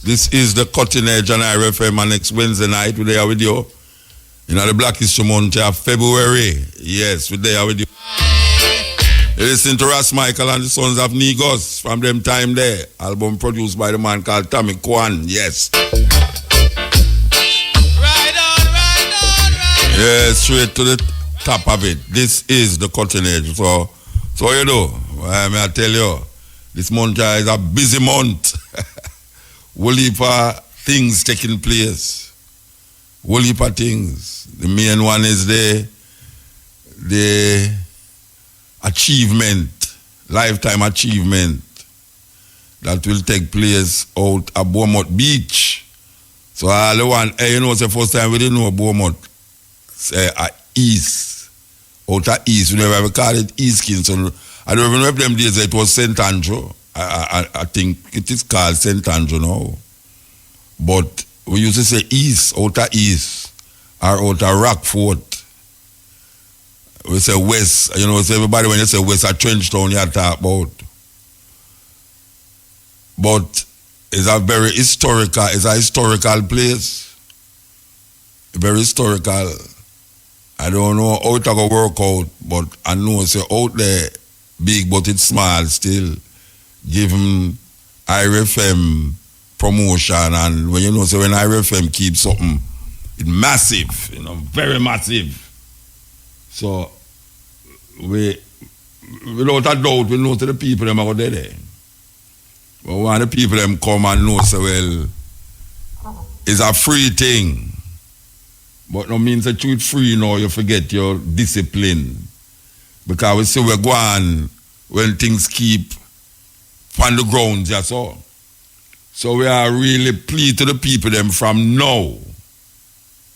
This is the Cutting Edge on IRFM, and next Wednesday night we're there with you. You know, the Black History Month of February. Yes, we're there with you. You listen to Ras Michael and the Sons of Negos from them time there. Album produced by the man called Tommy Kwan. Yes. Right on. Yes, straight to the top of it. This is the Cutting Edge. So you know, I tell you, this month is a busy month. Whole heap of things taking place. Whole heap of things. The main one is the achievement, lifetime achievement that will take place out at Beaumont Beach. So all the one, you know, it's the first time we didn't know Beaumont, say East, out at East. We never ever called it East Kingston. I don't even know if them days it was St. Andrew. I think it is called St. Andrew now. But we used to say East, outer East, or outer Rockford. We say West, you know, so everybody when you say West, a Trenchtown you talk about. But it's a very historical, it's a historical place. Very historical. I don't know how it's going to work out, but I know it's out there big, but it's small still. Give them IRFM promotion, and when you know, so when IRFM keeps something, it's massive, you know, very massive. So without a doubt, we know to the people them are there. But when the people them come and know, so well, it's a free thing. But no means that you free now, you forget your discipline. Because we see we're going when things keep on the ground, that's all. So we are really pleased to the people them from now.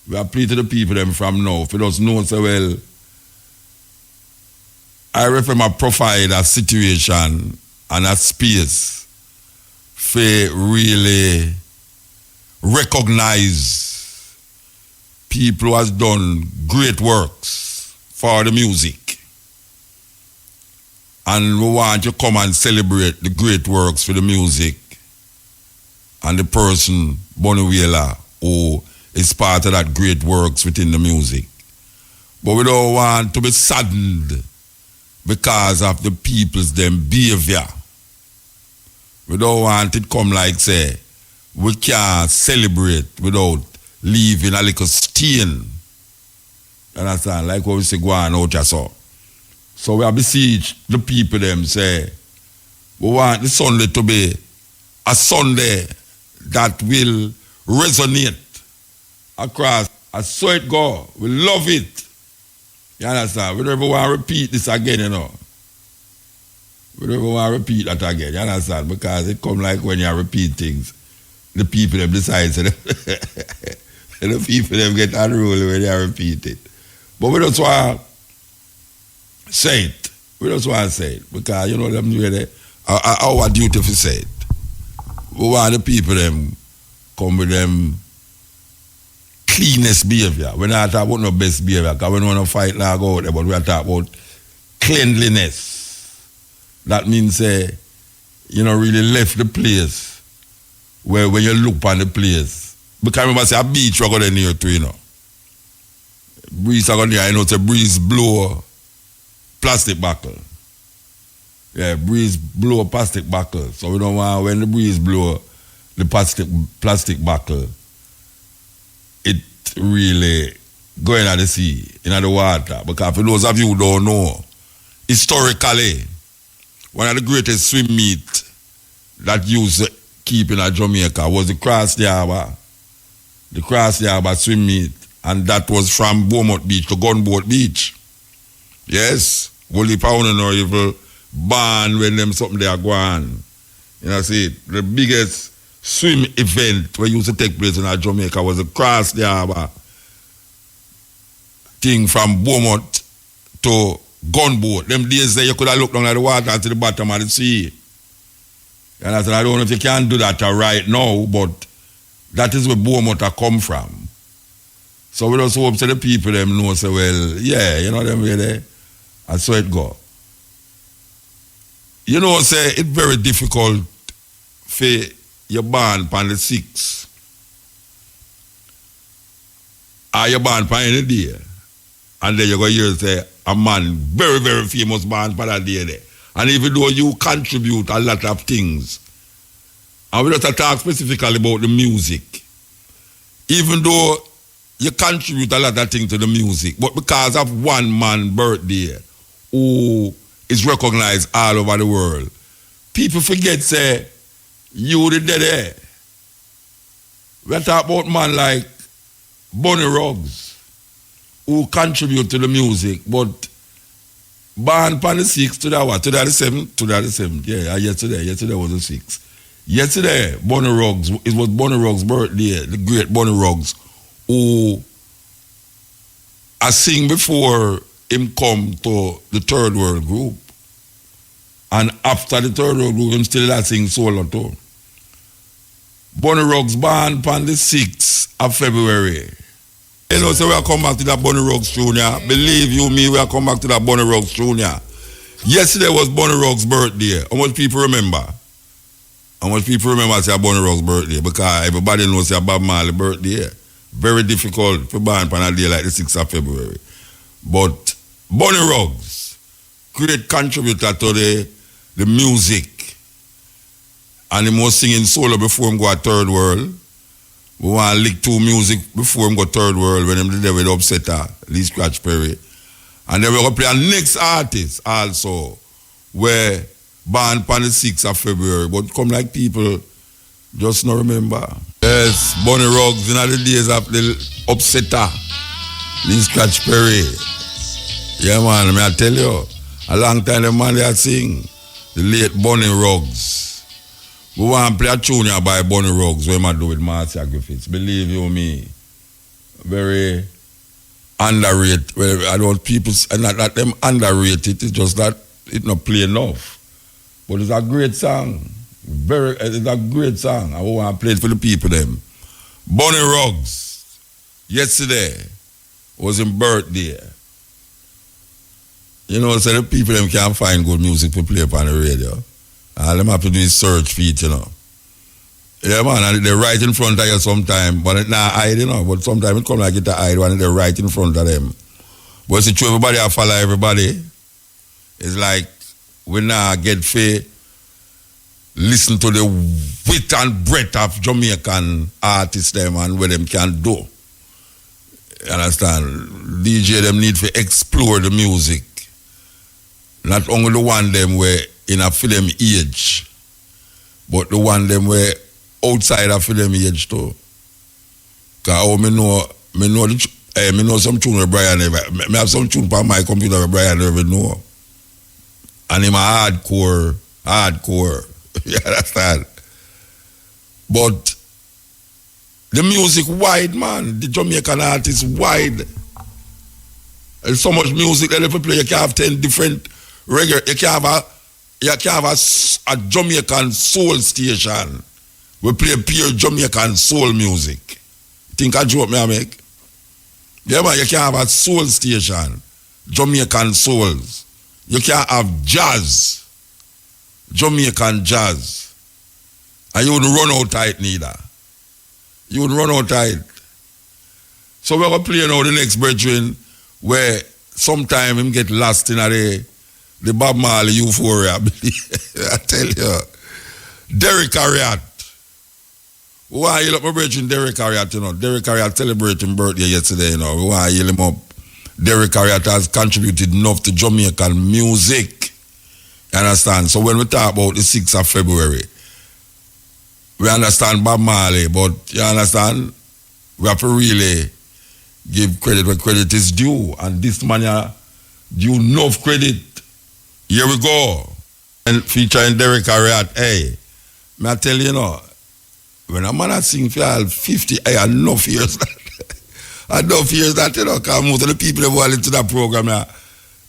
We are pleased to the people them from now. If you don't know so well, I refer my provide a situation and a space for really recognize people who has done great works for the music. And we want to come and celebrate the great works for the music and the person, Wailer, who is part of that great works within the music. But we don't want to be saddened because of the people's them behavior. We don't want it come like say, we can't celebrate without leaving a little stain. You understand? Like what we say, go on out here, so. So we have beseech the people them say, we want the Sunday to be a Sunday that will resonate across. I saw it go. We love it. You understand? We never want to repeat this again, you know. We never want to repeat that again, you understand? Because it come like when you repeat things, the people them decide to the people them get unruly when you repeat it. But we just want say it. We just want to say it. Because, you know, them really, our duty to say it. We want the people them come with them cleanest behavior. We're not talking about no best behavior, because we don't want to fight now go out there, but we are talking about cleanliness. That means, you know, really left the place where when you look on the place. Because remember, say a beach we're going near to, you know. Breeze are going there, you know, it's a breeze blow plastic buckle. Yeah, breeze blow a plastic buckle. So we don't want when the breeze blow the plastic buckle, it really going at the sea, in the water. Because for those of you who don't know, historically, one of the greatest swim meet that used to keep in Jamaica was the Cross Harbour. The Cross Harbour swim meet. And that was from Beaumont Beach to Gunboat Beach. Yes. Only pound or evil ban when them something they are going. You know, see, the biggest swim event where used to take place in Jamaica was the Cross Harbour thing from Beaumont to Gunboat. Them days there you could have looked down at the water and to the bottom of the sea. And I said, I don't know if you can do that right now, but that is where Beaumont come from. So we just hope to the people them know, say, well, yeah, you know them really. And so it go. You know, say, it's very difficult for you're born on the 6th, or you're born on any day, and then you're going to hear say, a man very, very famous born on that day there. And even though you contribute a lot of things, and we just talk specifically about the music, even though you contribute a lot of things to the music, but because of one man's birthday who is recognized all over the world, people forget, say, you the dead. We talk about man like Bunny Ruggs, who contribute to the music, but born on the 6th, today what? Today the 7th? Today the 7th, yeah, yesterday was the 6th. Yesterday, Bunny Ruggs, it was Bunny Ruggs' birthday, the great Bunny Ruggs, who I sing before him come to the Third World Group. And after the Third World Group, him still sing solo too. Bunny Ruggs born on the 6th of February. You know, so we'll come back to that Bunny Ruggs Jr. Believe you me, we'll come back to that Bunny Ruggs Jr. Yesterday was Bunny Ruggs' birthday. How much people remember? How much people remember say Bunny Ruggs' birthday? Because everybody knows say Bob Marley's birthday. Very difficult to born on a day like the 6th of February. But Bunny Ruggs, great contributor to the music. And he was singing solo before him go to Third World. We want to lick 2 music before him go Third World when him did with Upsetter, Lee Scratch Perry. And then we're going to play a next artist also, where born on the 6th of February. But come like people just not remember. Yes, Bunny Ruggs in the days of the Upsetter, Lee Scratch Perry. Yeah man, I tell you, a long time the man they sing, the late Bunny Ruggs. We want to play a tune here by Bunny Ruggs, what I do with Marcia Griffiths. Believe you me, very underrated. Well, I don't people, not that them underrated, it's just that it not play enough. But it's a great song. It's a great song. I want to play it for the people them. Bunny Ruggs, yesterday was his birthday. You know, so the people them can't find good music to play upon the radio. All them have to do is search for it, you know. Yeah, man, and they're right in front of you sometimes, but it's not hide, you know. But sometimes it come like it to hide when they're right in front of them. But it's true, everybody I follow everybody. It's like we now get fair. Listen to the wit and breadth of Jamaican artists them and what them can do. You understand? DJ them need to explore the music. Not only the one them where in a film age, but the one them where outside of film age too. Cause me know some tune with Brian never. Me have some tune on my computer with Brian never know. And him a hardcore. You understand? But the music wide, man. The Jamaican artist wide. There's so much music that if you play, you can have 10 different reggae. You can have a Jamaican soul station. We play pure Jamaican soul music. Think I joke me I make? Yeah, man, you can have a soul station. Jamaican souls. You can have jazz. Jamaican jazz. And you wouldn't run out tight neither. You wouldn't run out tight. So we're going to play now the next brethren where sometime him get lost in the Bob Marley euphoria. I tell you. Derrick Harriott. We want to heal up my brethren Derrick Harriott, you know. Derrick Harriott celebrating birthday yesterday, you know. We want to heal him up. Derrick Harriott has contributed enough to Jamaican music. You understand? So when we talk about the 6th of February, we understand Bob Marley, but you understand? We have to really give credit where credit is due. And this man due enough credit. Here we go. And featuring Derrick Harriott, hey, may I tell you, you know, when a man sing for all 50, I have enough years that. Enough years that, you know, because most of the people that were into that program now,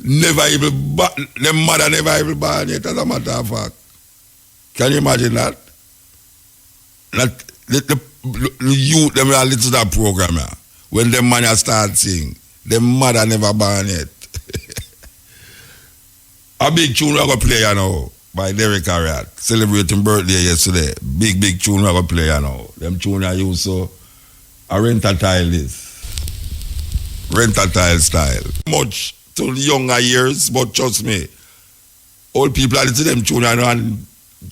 never even, them mother never even born yet, as a matter of fact. Can you imagine that? That the youth, them are into that program now. When them man start sing, them mother never born yet. A big tune we're going to play, you know. by Derrick Harriott. Celebrating birthday yesterday. Big tune we have a play now. Them tune I use so a rent-a-tile this. Rent-a-tile style. Much to the younger years, but trust me, old people are listening to them tune and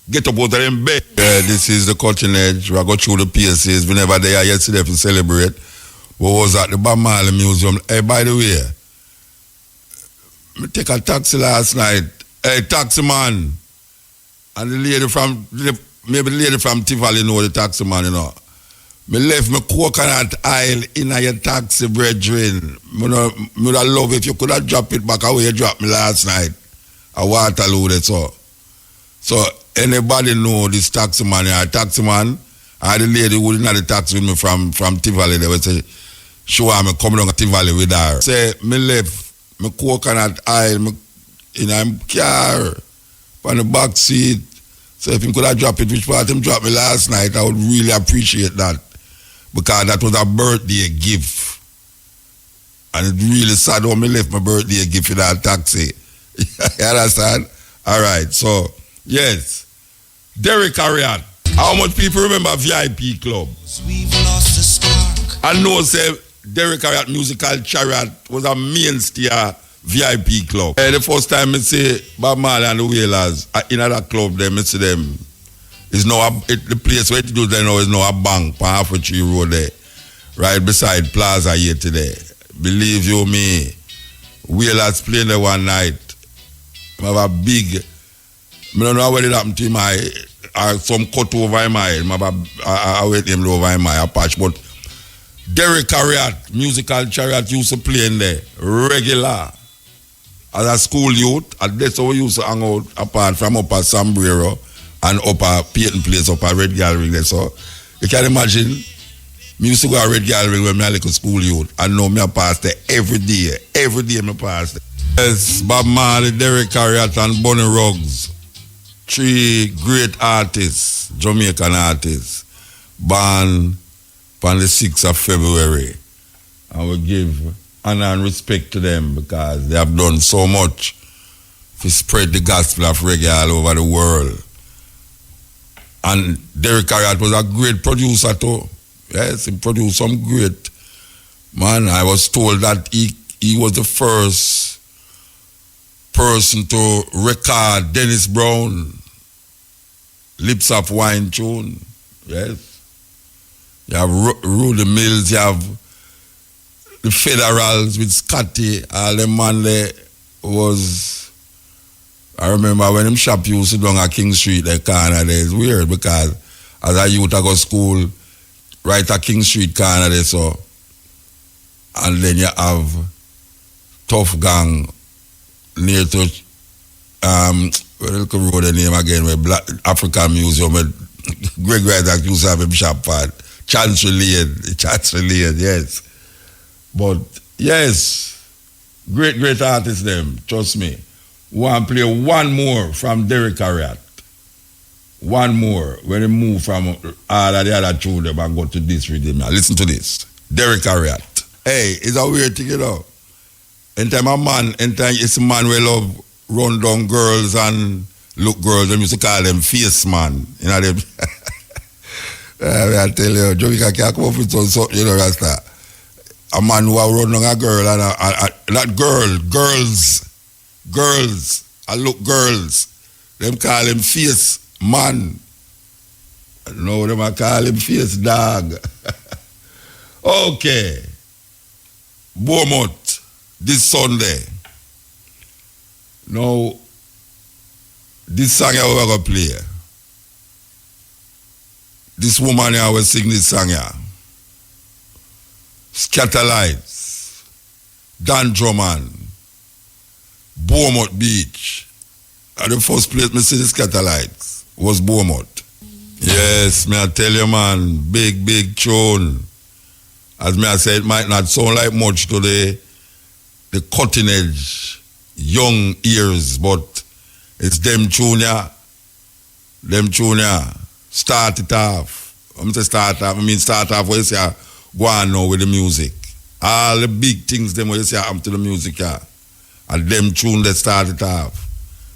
get up out of them bed. Yeah, this is the cutting edge. We go through the PSAs whenever they are yesterday to celebrate. We was at the Bob Marley Museum. Hey, by the way, I take a taxi last night. Hey, taxi man. And the lady from, maybe the lady from Tivoli know the taxi man, you know. Me left my coconut oil in your taxi, brethren. Me would love if you could have dropped it back away you dropped me last night. A Waterloo, that's all. So, anybody know this taxi man? A taxi man, and the lady who didn't have the taxi with me from Tivoli, they would say, show her me come down to Tivoli with her. Say, me left my coconut oil in a car, on the back seat. So if he could have dropped it, which part him dropped me last night, I would really appreciate that. Because that was a birthday gift. And it's really sad when me left my birthday gift in that taxi. You understand? All right, so, yes. Derrick Harriott. How much people remember VIP Club? We've lost the spark. I know, say, Derrick Harriott Musical Chariot was a mainstay VIP Club. The first time I see Bob Marley and the Wailers in that club, them, I see them. It's now the place where it do there now is now a bank on Halfway Tree Road there, right beside Plaza here today. Believe you me, Wailers playing there one night. I have a big, I don't know what it happened to him, some cut over him, I wait him over him, a patch, but Derrick Harriott Musical Chariot used to play in there regular. As a school youth, and that's how we used to hang out apart from up at Sombrero and up at Peyton Place, up at Red Gallery there. So you can imagine, me used to go to Red Gallery when I was like a school youth, and now I pass there every day I pass there. Yes, Bob Marley, Derrick Harriott and Bunny Ruggs, 3 great artists, Jamaican artists, born on the 6th of February. I will give honor and respect to them because they have done so much to spread the gospel of reggae all over the world. And Derrick Harriott was a great producer too. Yes, he produced some great. Man, I was told that he was the first person to record Dennis Brown, Lips of Wine tune. Yes. You have Rudy Mills, you have the Federals with Scotty, all them man there was, I remember when him shop used to down at King Street, that corner there, it's weird because as a youth I go to school right at King Street corner there, so, and then you have Tough Gang near to, what is the road the name again, where Black African Museum, where Greg Wright used to have him shop at, Chancery Lane, yes. But yes, great artists them, trust me. Want to play one more from Derrick Harriott. One more when he move from all of the other two them and go to this rhythm. Now listen to this. Derrick Harriott. Hey, it's a weird thing, you know. Anytime it's a man we love run down girls and look girls, them used to call them face man. You know them. I tell you, Jamaica can't come up with something, you know, Rasta. A man who run down a girl and not girls, I look girls. Them call him face man. No, them I call him face dog. Okay. Beaumont, this Sunday. Now, this song I will play. This woman here will sing this song here. Scatterlights, Dan Drummond, Beaumont Beach. At the first place me see the Scatterlights was Beaumont. Yes, me I tell you man, big tune. As me I say, it might not sound like much to the cutting edge, young ears, but it's them tune here. Start it off. I mean start off where you say go on now with the music. All the big things them where you say happen to the music here. And them tune that start it off.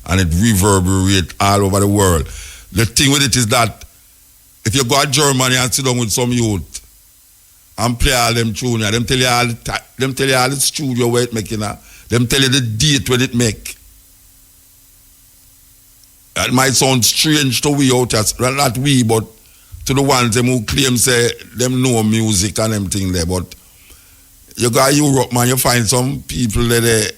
and it reverberates all over the world. The thing with it is that if you go to Germany and sit down with some youth and play all them tunes, them tell you all the studio where it making, them tell you the date when it make. That might sound strange to we out as, not we, but to the ones them who claim say them know music and them thing there. But you go to Europe, man, you find some people that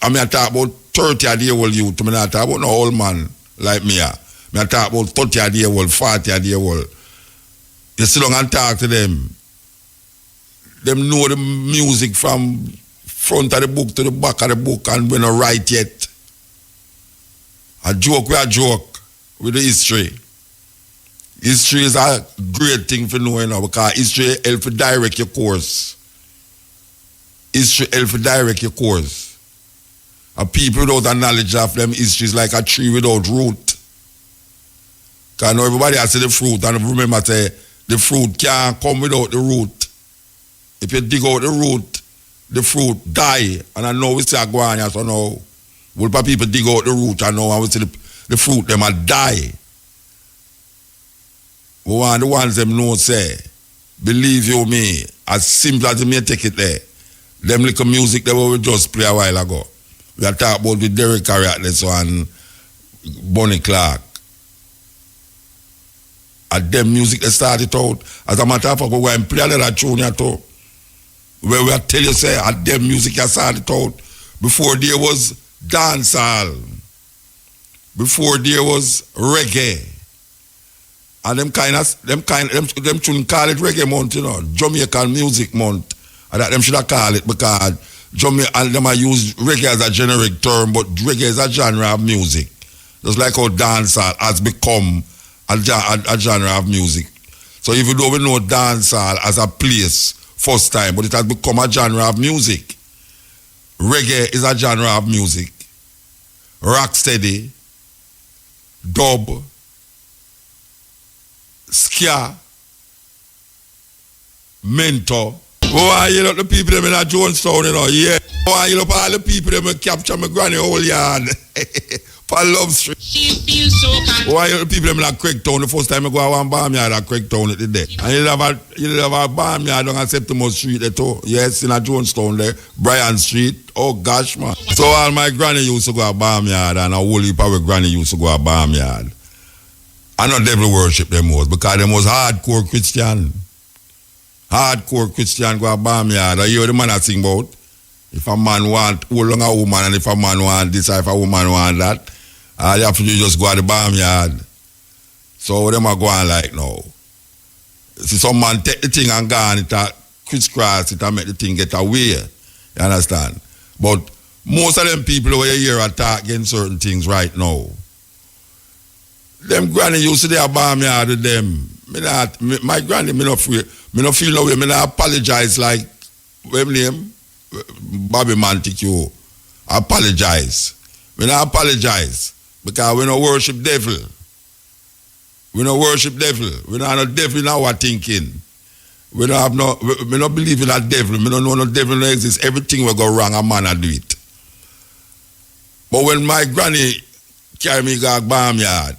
I mean, I talk about 30-year-old youth. I mean, I talk about no old man like me. I talk about 30-year-old, 40-year-old. You sit down and talk to them. Them know the music from front of the book to the back of the book and we not write yet. A joke with the history. History is a great thing for knowing now because history helps direct your course. History helps direct your course. And people without a knowledge of them history is like a tree without root. Because now everybody has to see the fruit and remember say the fruit can't come without the root. If you dig out the root, the fruit die. And I know we see a guanya, so now will people dig out the root and now we see the fruit them a die. We want the ones them know say, believe you me, as simple as you may take it there. Them little music that we just play a while ago. We are talking about the Derrick Harriott and Bonnie Clark. And them music that started out. As a matter of fact, we go and play another tune here too. Where we tell you say, at them music that started out. Before there was dancehall. Before there was reggae. And them tune call it reggae month, you know, Jamaican music month. And that them should have called it because and them use reggae as a generic term, but reggae is a genre of music. Just like how dancehall has become a genre of music. So even though we know dancehall as a place first time, but it has become a genre of music. Reggae is a genre of music. Rocksteady, dub, ska, mentor. Oh, you know the people them in a Jonestown, you know, yeah. Oh, you know all the people them capture my granny whole yard. For Love Street. She feels so Oh, you know the people them in a Craigtown. The first time I go to one barnyard at Craigtown the day. And you have a barnyard on Septimus Street there too. Yes, in a Jonestown there. Bryan Street. Oh gosh, man. So all my granny used to go to barnyard and a whole heap of our granny used to go to barnyard. I know devil worship them most because them was hardcore Christian. Hardcore Christian go a barnyard. I hear the man I sing about. If a man want hold on a woman and if a man want this or if a woman want that, all you have to do is just go to the barnyard. So them are going like now. See some man take the thing and go and it a crisscross it and make the thing get away. You understand? But most of them people over here are talking certain things right now. Them granny used to their barnyard with them. My granny, me not feel no way. Me not apologize like, what name? Bobby Montague. Apologize. We not apologize because we don't worship devil. We don't worship devil. We don't have no devil in our thinking. We don't believe in that devil. We don't know no devil no exist. Everything will go wrong, a man will do it. But when my granny carry me to a barnyard,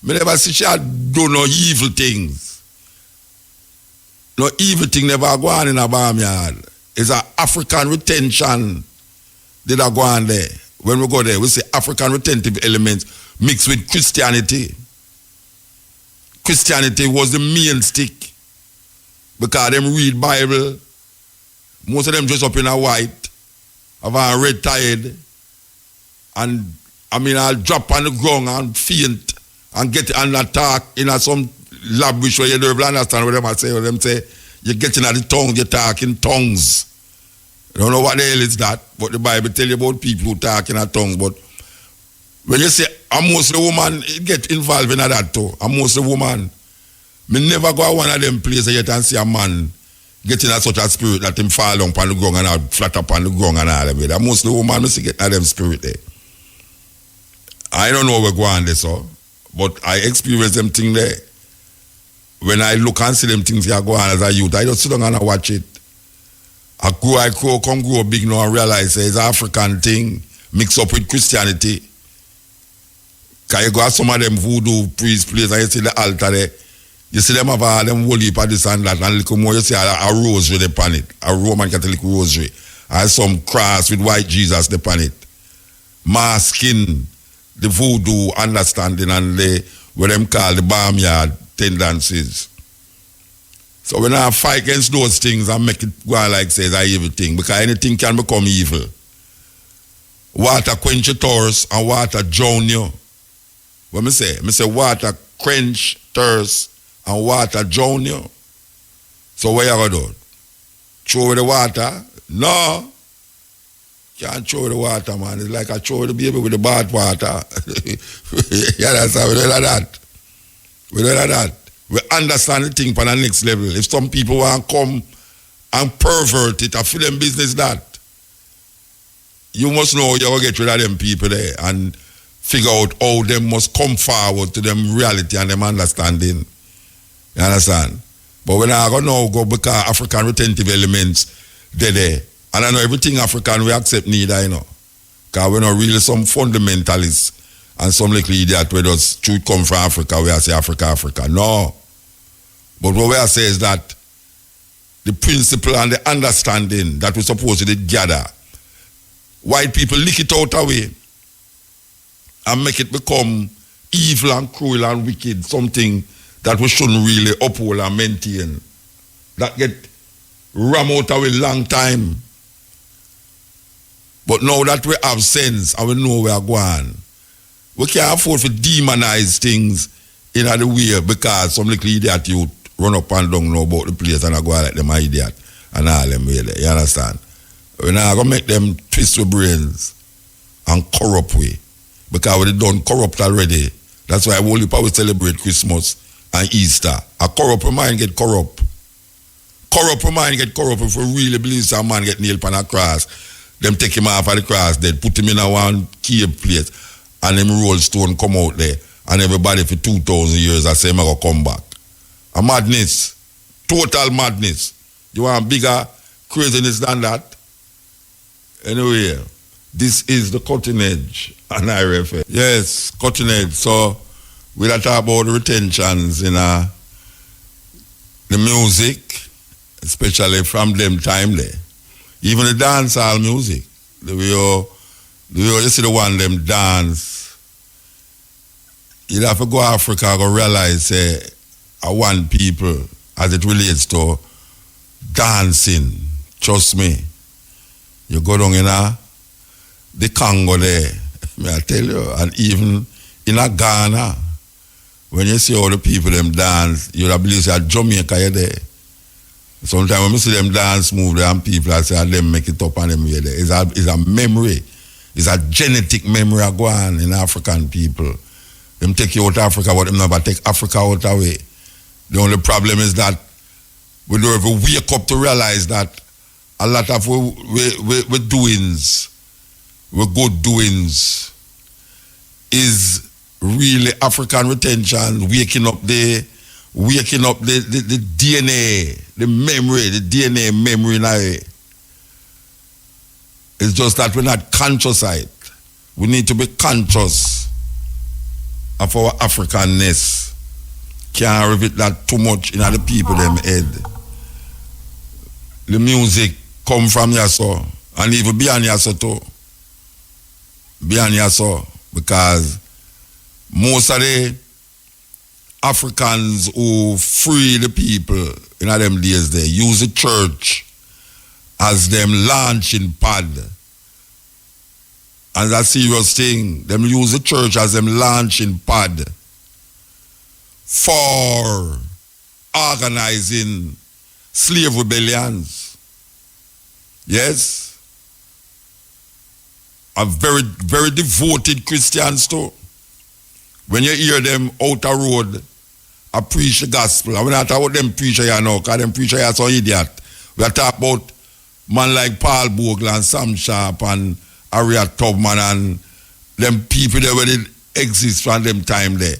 I never see she do no evil things. No evil thing never go on in a barnyard. It's an African retention that go on there. When we go there, we see African retentive elements mixed with Christianity. Christianity was the main stick because them read Bible. Most of them dress up in a white, have a red tied, and I'll drop on the ground and faint and get and attack in some language where you don't understand what them say. What them say, you're getting at the tongue, you talk in tongues. I don't know what the hell is that, but the Bible tell you about people who talk in a tongues. But when you say, I'm mostly woman, it get involved in that too. I'm mostly woman. Me never go to one of them places yet and see a man getting at such a spirit that him fall down on the ground and out flat up on the ground and all of it. I'm mostly woman, I see get at them spirit there. I don't know where go on this, so, but I experience them thing there. When I look and see them things here go on as a youth, I just sit down and I watch it. I grow big now and realize it's an African thing mixed up with Christianity. Because you go to some of them voodoo priest place and you see the altar there. You see them have all them holy for this and that. And a little more you see a rosary upon it. A Roman Catholic rosary. And some cross with white Jesus upon it. Masking the voodoo understanding and the what them call the barnyard tendencies. So when I fight against those things and make it go on like says a evil thing, because anything can become evil. Water quench your thirst and water drown you. What me say? Me say water quench thirst and water drown you. So what you gonna do? Throw away the water? No. Can't throw away the water, man. It's like I throw away the baby with the bath water. You understand? We don't like that. We don't like that. We understand the thing for the next level. If some people want to come and pervert it, I feel them business that. You must know you're going to get rid of them people there and figure out how they must come forward to them reality and them understanding. You understand? But when I now go because African retentive elements, they're there. And I know everything African we accept neither, you know. Because we're not really some fundamentalists and some little idiot where does truth come from Africa, we say Africa, Africa. No. But what we say is that the principle and the understanding that we're supposed to gather, white people lick it out away and make it become evil and cruel and wicked, something that we shouldn't really uphold and maintain. That get ram out away long time. But now that we have sense and we know we are going, we can't afford to demonize things in other way because some little idiot youth run up and down now about the place and I go like them idiot and all them way there. You understand? We're not going to make them twist with brains and corrupt way. Because we done corrupt already. That's why only we celebrate Christmas and Easter. A corrupt mind get corrupt. Corrupt mind get corrupt if we really believe some man get nailed on a cross. Them take him off of the cross, they put him in a one cave place and them roll stone come out there and everybody for 2,000 years I say I'm going to come back. A madness. Total madness. You want bigger craziness than that? Anyway, this is the cutting edge and I refer. Yes, cutting edge. So we'll talk about the retentions in the music, especially from them time there. Even the dancehall music. The way you see the one them dance, you'd have to go to Africa and realize I want people as it relates to dancing. Trust me. You go down in the Congo there, may I tell you, and even in a Ghana, when you see all the people them dance, you'll believe say Jamaica you're there. Sometimes when you see them dance move there and people I say them make it up and them here there. It's a memory. It's a genetic memory of go on in African people. Them take you out of Africa, but them never take Africa out away. The only problem is that we don't ever wake up to realize that a lot of we doings, we good doings, is really African retention, waking up the DNA, the memory, the DNA memory now. It's just that we're not conscious of it. We need to be conscious of our Africanness. Can't repeat that too much in other people them head. The music come from Yaso and even beyond Yaso too. Beyond Yaso, because most of the Africans who free the people in them days they use the church as them launching pad. And that's a serious thing. Them use the church as them launching pad for organizing slave rebellions. Yes. A very, very devoted Christians too. When you hear them out the road, I preach the gospel. I mean, not talk about them preacher here now, because them preacher here are so idiot. We are talking about man like Paul Bogle and Sam Sharp and Harriott Tubman and them people that where they exist from them time there.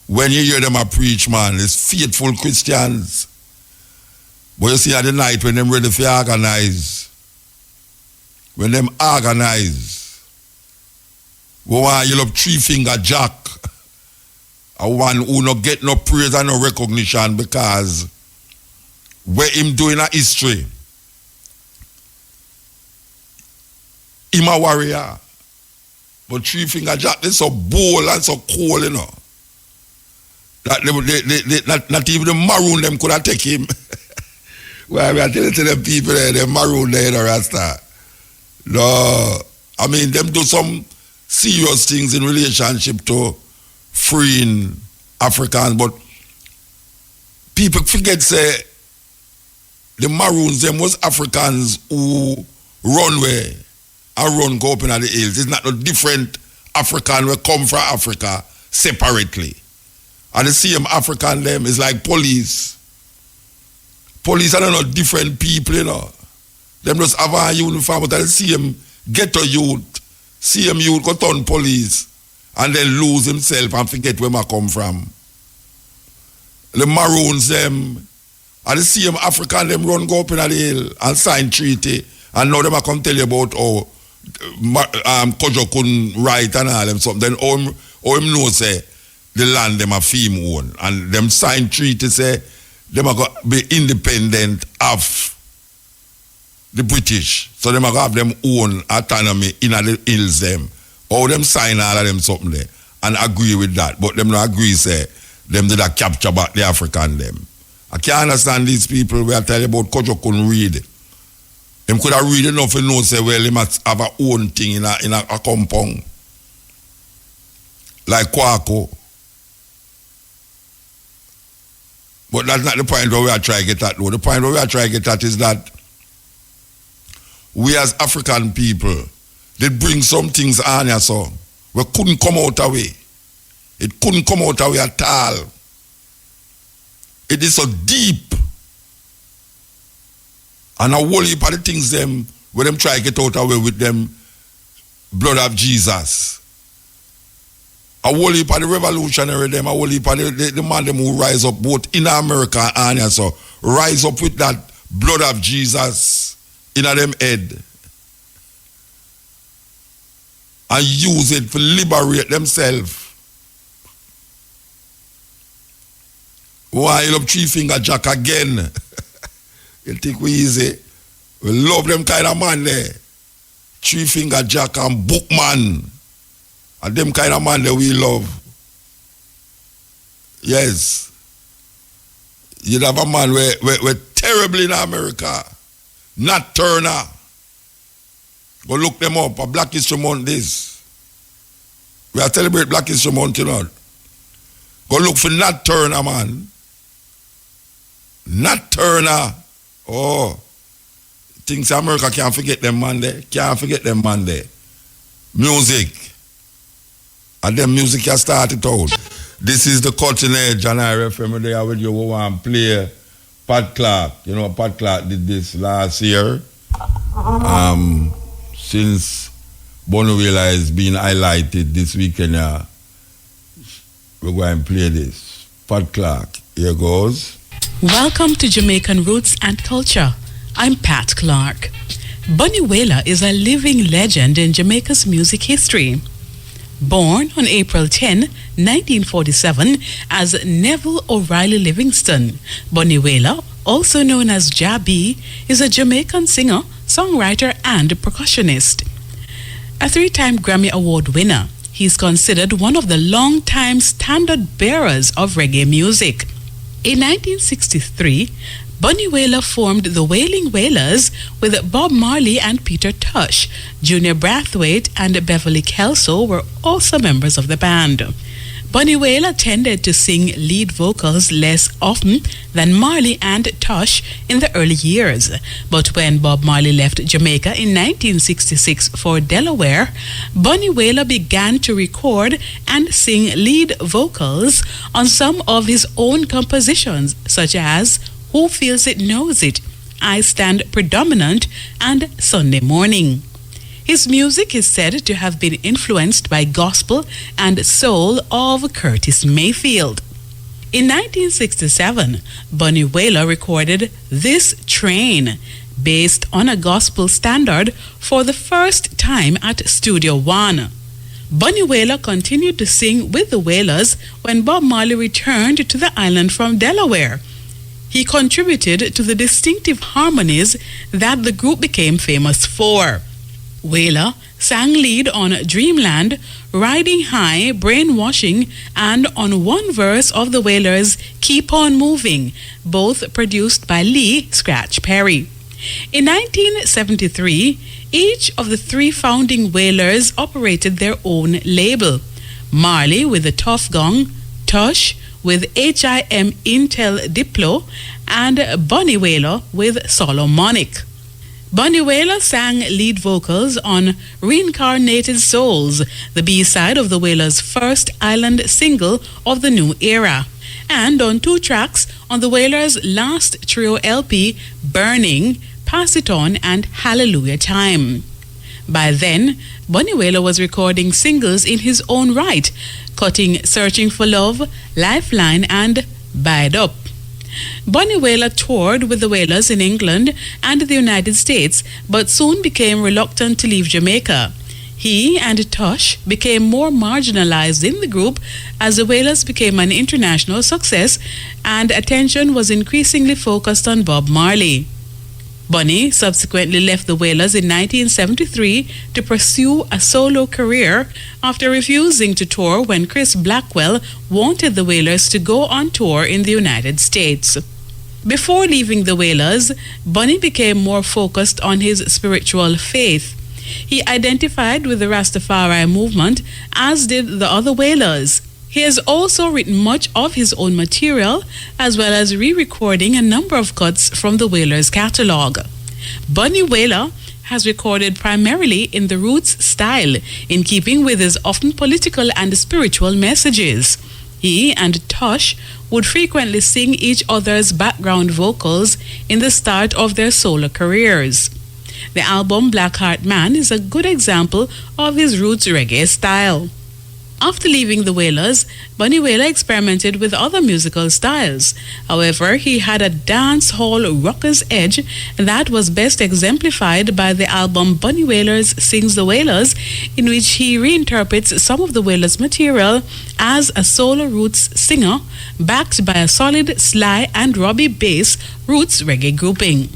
When you hear them a preach, man, it's faithful Christians. But you see at the night when them ready to organize, when them organize, we want to yell up 3 finger jack a one who no get no praise and no recognition because where him doing a history, him a warrior. But Three Finger Jack, they so bold and so cool, you know. That not even the maroon them could have take him. Well, we are telling them people there, they maroon there, the Rasta. No, I mean, them do some serious things in relationship to freeing Africans, but people forget, say, the Maroons, them was Africans who run where and run go up in the hills. It's not no different African who come from Africa separately. And the same African them is like police. Police are not different people, you know. Them just have a uniform, but I see him ghetto youth, see him youth go turn police, and then lose himself and forget where I come from. The Maroons them, and the same African them run go up in the hill and sign treaty, and now them I come tell you about how Kojo couldn't write and all them something. Then how him know say the land them a fame own, and them sign treaty say them are going to be independent of the British. So them are going to have them own autonomy in the hills them. Or them sign all of them something there and agree with that. But them not agree say them did a capture back the African them. I can't understand these people where I tell you about Kojo couldn't read. Them could have read enough to know say well they must have a own thing in a compound. Like Kwako. But that's not the point where we are trying to get at. No. The point where we are trying to get at is that we as African people, they bring some things on here so we couldn't come out away. It couldn't come out away at all. It is so deep. And a whole heap of the things them where them try to get out away with them blood of Jesus. A whole heap of the revolutionary them, a whole heap of the man them who rise up both in America and here, so rise up with that blood of Jesus in them head and use it to liberate themselves. Why you love Three Finger Jack again? You think we easy? We love them kind of man there. Three Finger Jack and Bookman. And them kind of man that we love. Yes. You'd have a man we're terribly in America. Nat Turner. Go look them up. A Black History Month this. We are celebrating Black History Month, you know. Go look for Nat Turner, man. Nat Turner. Oh. Things America can't forget them man there. Can't forget them man there. Music. And then music has started out. This is the Cutting Edge, and I remember there with you who want to play Pat Clark. You know, Pat Clark did this last year. Since Bonnie Wailer is being highlighted this weekend, we're going to play this. Pat Clark, here goes. Welcome to Jamaican Roots and Culture. I'm Pat Clark. Bonnie Wailer is a living legend in Jamaica's music history. Born on April 10, 1947, as Neville O'Reilly Livingston, Bonnie Wailer, also known as Jabi, is a Jamaican singer, songwriter, and percussionist. A three-time Grammy Award winner, he is considered one of the long-time standard-bearers of reggae music. In 1963, Bonnie Wailer formed the Wailing Wailers with Bob Marley and Peter Tosh. Junior Brathwaite and Beverly Kelso were also members of the band. Bonnie Wailer tended to sing lead vocals less often than Marley and Tosh in the early years. But when Bob Marley left Jamaica in 1966 for Delaware, Bonnie Wailer began to record and sing lead vocals on some of his own compositions, such as Who Feels It Knows It, I Stand Predominant, and Sunday Morning. His music is said to have been influenced by gospel and soul of Curtis Mayfield. In 1967, Bonnie Wailer recorded This Train, based on a gospel standard, for the first time at Studio One. Bunny Wailer continued to sing with the Wailers when Bob Marley returned to the island from Delaware. He contributed to the distinctive harmonies that the group became famous for. Wailer sang lead on Dreamland, Riding High, Brainwashing, and on one verse of the Wailers' Keep On Moving, both produced by Lee Scratch Perry. In 1973, each of the three founding Wailers operated their own label. Marley with the Tough Gong, Tush with HIM Intel Diplo, and Bunny Wailer with Solomonic. Bunny Wailer sang lead vocals on Reincarnated Souls, the B-side of the Wailers' first island single of the new era, and on 2 tracks on the Wailers' last trio LP, Burning, Pass It On, and Hallelujah Time. By then, Bunny Wailer was recording singles in his own right, cutting Searching for Love, Lifeline, and Bide Up. Bunny Wailer toured with the Wailers in England and the United States, but soon became reluctant to leave Jamaica. He and Tush became more marginalized in the group as the Wailers became an international success and attention was increasingly focused on Bob Marley. Bunny subsequently left the Wailers in 1973 to pursue a solo career after refusing to tour when Chris Blackwell wanted the Wailers to go on tour in the United States. Before leaving the Wailers, Bunny became more focused on his spiritual faith. He identified with the Rastafari movement, as did the other Wailers. He has also written much of his own material, as well as re-recording a number of cuts from the Wailers' catalogue. Bunny Wailer has recorded primarily in the roots style, in keeping with his often political and spiritual messages. He and Tush would frequently sing each other's background vocals in the start of their solo careers. The album Black Heart Man is a good example of his roots reggae style. After leaving the Wailers, Bunny Wailer experimented with other musical styles. However, he had a dance hall rocker's edge that was best exemplified by the album Bunny Wailers Sings the Wailers, in which he reinterprets some of the Wailers' material as a solo roots singer, backed by a solid Sly and Robbie bass roots reggae grouping.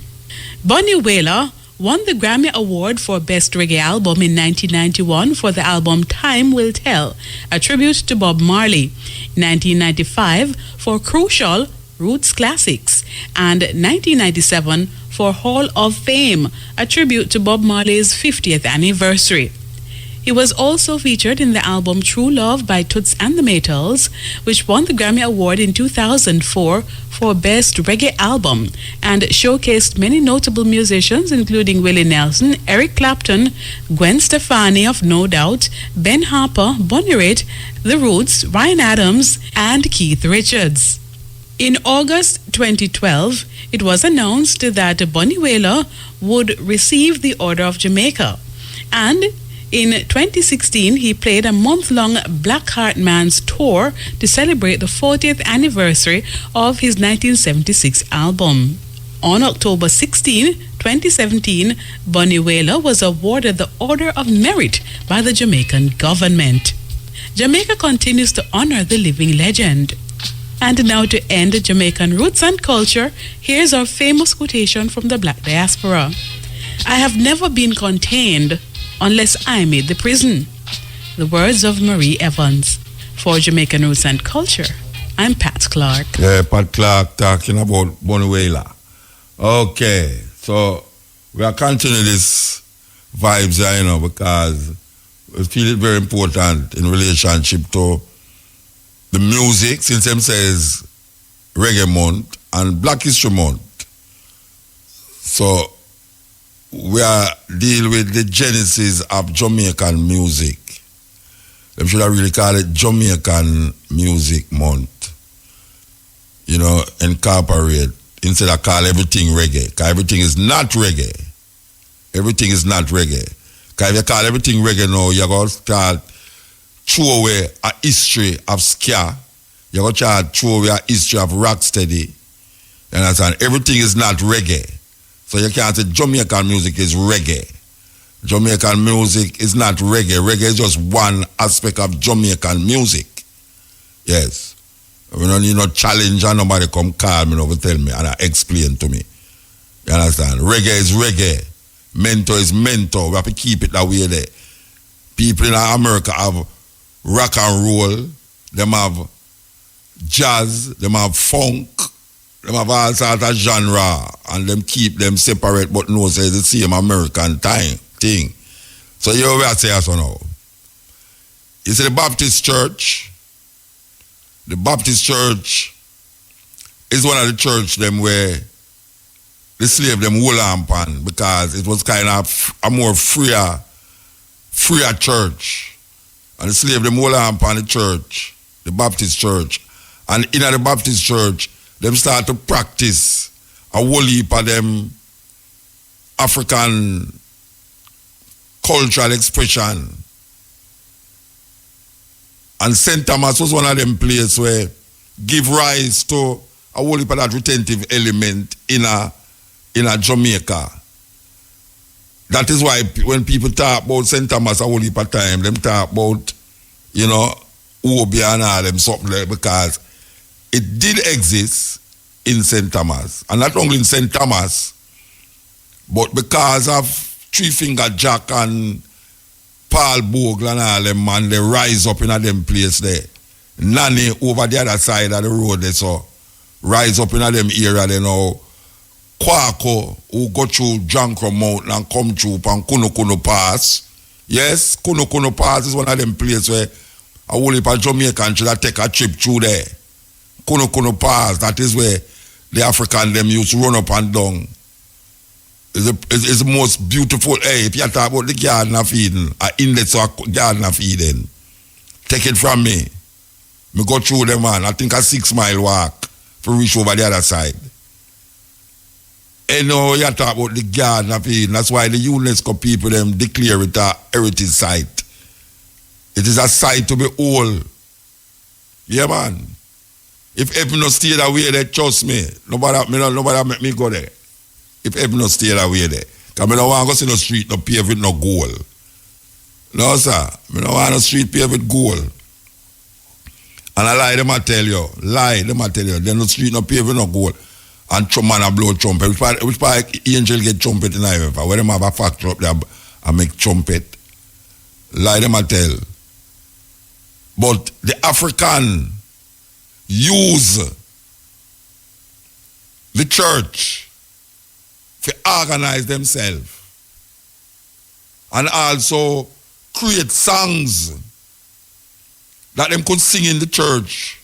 Bunny Wailer won the Grammy Award for Best Reggae Album in 1991 for the album Time Will Tell, a tribute to Bob Marley, 1995 for Crucial Roots Classics, and 1997 for Hall of Fame, a tribute to Bob Marley's 50th anniversary. He was also featured in the album True Love by Toots and the Maytals, which won the Grammy Award in 2004 for Best Reggae Album and showcased many notable musicians including Willie Nelson, Eric Clapton, Gwen Stefani of No Doubt, Ben Harper, Bonnie Raitt, The Roots, Ryan Adams, and Keith Richards. In August 2012, it was announced that Bunny Wailer would receive the Order of Jamaica, and in 2016, he played a month-long Black Heart Man's tour to celebrate the 40th anniversary of his 1976 album. On October 16, 2017, Bunny Wailer was awarded the Order of Merit by the Jamaican government. Jamaica continues to honor the living legend. And now, to end Jamaican roots and culture, here's our famous quotation from the Black diaspora. "I have never been contained unless I made the prison." The words of Marie Evans. For Jamaican Roots and Culture, I'm Pat Clark. Yeah, Pat Clark talking about Bunny Wailer. Okay, so we are continuing this vibes here, because we feel it very important in relationship to the music, since them says Reggae Month and Black History Month. So we are dealing with the genesis of Jamaican music. They should have really called it Jamaican Music Month. Incorporate, instead of call everything reggae. Because everything is not reggae. Everything is not reggae. Because if you call everything reggae now, you're going to start throw away a history of ska. You're going to try to throw away a history of rocksteady. You understand? Everything is not reggae. So you can't say Jamaican music is reggae. Jamaican music is not reggae. Reggae is just one aspect of Jamaican music. Yes. We don't need no challenge and nobody come call me over tell me and explain to me. You understand? Reggae is reggae. Mentor is mentor. We have to keep it that way there. People in America have rock and roll. Them have jazz. Them have funk. Them have all sorts of genre. And them keep them separate but no say the same American thing. So you will say so now. You see the Baptist Church. The Baptist Church is one of the church them where the slave them hold on pan because it was kind of a more freer church. And the slave them hold on pan the church, the Baptist Church. And in the Baptist Church, them start to practice a whole heap of them African cultural expression. And St. Thomas was one of them places where give rise to a whole heap of that retentive element in a Jamaica. That is why when people talk about St. Thomas a whole heap of time, them talk about, Obi and all them something like, because it did exist in St. Thomas. And not only in St. Thomas, but because of Three Finger Jack and Paul Bogle and all them man, they rise up in a them place there. Nanny over the other side of the road they saw. Rise up in a them area they know. Kwako who go through Jankro Mountain and come through and Kuno Pass. Yes, Kuno Pass is one of them places where a whole heap of Jamaican should take a trip through there. Kuno Pass, that is where the African them used to run up and down. It's the most beautiful. Hey, if you talk about the Garden of Eden, index of Garden of Eden, take it from me. Me go through them, man. I think a 6-mile walk to reach over the other side. You know, you talk about the Garden of Eden. That's why the UNESCO people them declare it a heritage site. It is a site to be old. Yeah, man. If ever no stay that way there, trust me, nobody make me go there. If ever no stay that way there. Because I don't want to go see no street no paved with no gold. No, sir. I don't want no street paved with gold. And I lie them I tell you. There's no street no paved with no gold. And man a blow trumpet. Which part angel get trumpet in Ivory? Where them have a factory up there and make trumpet. Lie them I tell. But the African use the church to organize themselves and also create songs that them could sing in the church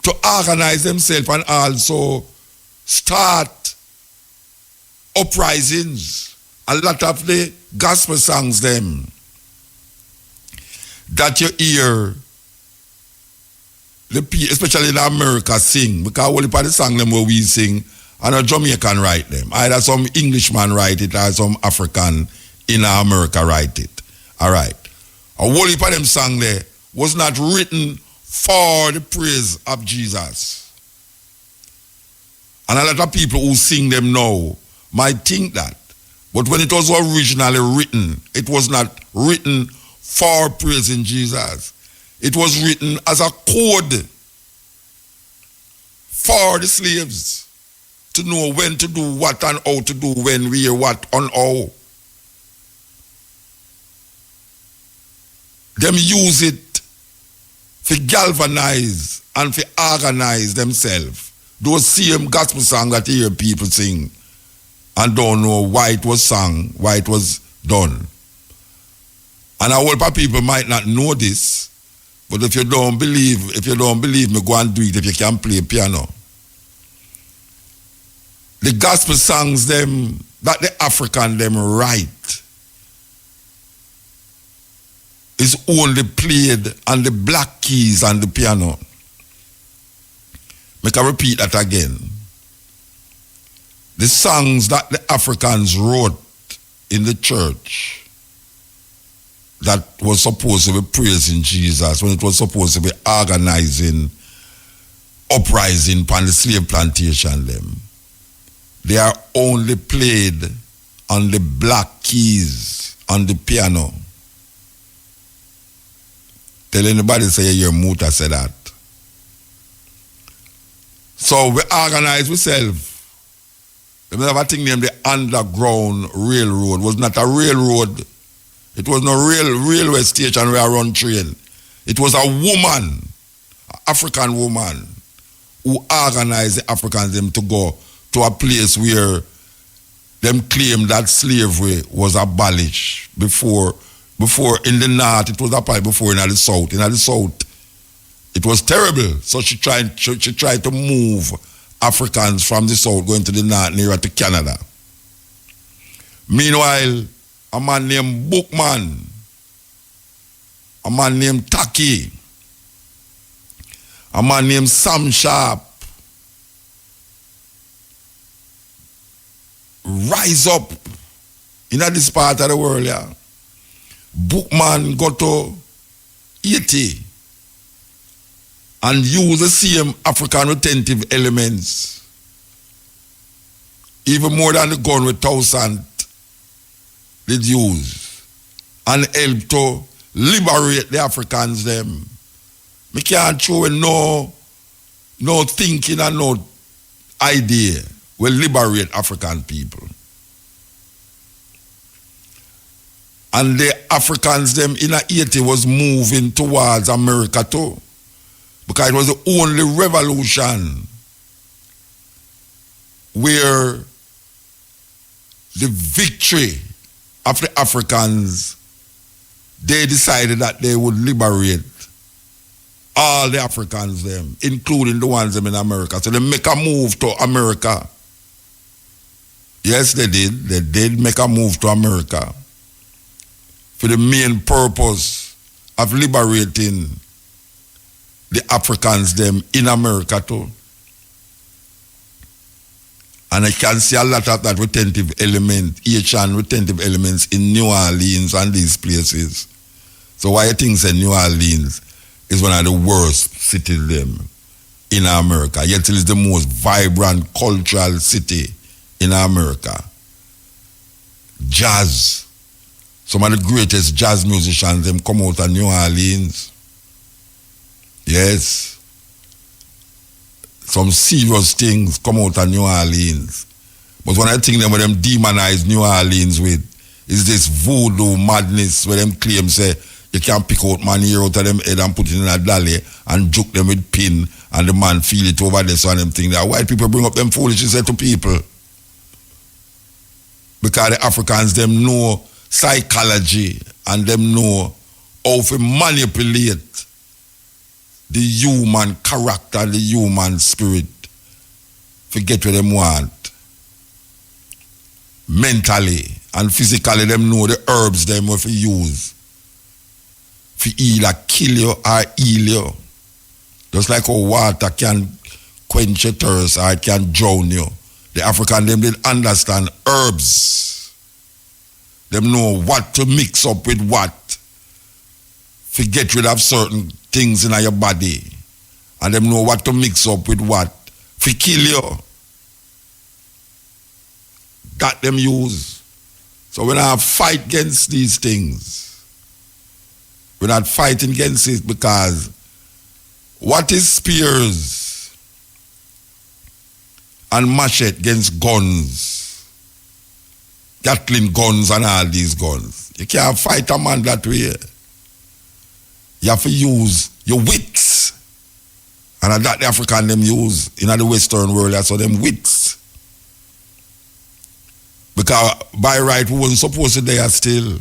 to organize themselves and also start uprisings. A lot of the gospel songs them that you hear the people, especially in America, sing, because all the song them where we sing and a Jamaican write them. Either some Englishman write it or some African in America write it. All right. A whole heap of them song there was not written for the praise of Jesus. And a lot of people who sing them now might think that. But when it was originally written, it was not written for praising Jesus. It was written as a code for the slaves to know when to do what and how to do when, where, what, and how. Them use it to galvanize and to organize themselves. Those same gospel songs that you hear people sing and don't know why it was sung, why it was done. And a whole lot of people might not know this, but if you don't believe me, go and do it if you can play piano. The gospel songs them that the African them write is only played on the black keys and the piano. Make I repeat that again. The songs that the Africans wrote in the church that was supposed to be praising Jesus, when it was supposed to be organizing uprising upon the slave plantation them, they are only played on the black keys on the piano. Tell anybody say you hear Muta say that. So we organize ourselves. We have a thing named the Underground Railroad. It was not a railroad. It was no railway station where I run train. It was a woman, an African woman, who organized the Africans them to go to a place where them claimed that slavery was abolished before in the north it was abolished, before in the south. In the south it was terrible. So she tried to move Africans from the south going to the north nearer to Canada. Meanwhile, a man named Bookman, a man named Taki, a man named Sam Sharp rise up in this part of the world. Yeah. Bookman got to Haiti and use the same African retentive elements, even more than the gun with Toussaint did use, and help to liberate the Africans them. Me can't show no thinking and no idea will liberate African people. And the Africans them in Haiti was moving towards America too, because it was the only revolution where the victory of the Africans, they decided that they would liberate all the Africans them, including the ones them in America. So they make a move to America. Yes, they did. They did make a move to America for the main purpose of liberating the Africans them in America too. And I can see a lot of that retentive element, Haitian retentive elements in New Orleans and these places. So why I think say New Orleans is one of the worst cities them in America, yet it is the most vibrant cultural city in America. Jazz. Some of the greatest jazz musicians them come out of New Orleans. Yes. Some serious things come out of New Orleans. But one of the things them where them demonize New Orleans with is this voodoo madness where them claim say you can pick out man here out of them head and put it in a dolly and juke them with pin and the man feel it over there, so and them thing that white people bring up them foolishness to people. Because the Africans them know psychology and them know how to manipulate the human character, the human spirit, forget what them want. Mentally and physically, them know the herbs them what to use. For either kill you or heal you. Just like how water can quench your thirst or it can drown you. The African them did understand herbs. Them know what to mix up with what. To get rid of certain things in your body. And them know what to mix up with what. To kill you. That them use. So when I fight against these things, we're not fighting against it because what is spears and machete against guns, Gatling guns and all these guns? You can't fight a man that way. You have to use your wits. And that the African them use in the Western world, that's how them wits. Because by right we wasn't supposed to there still.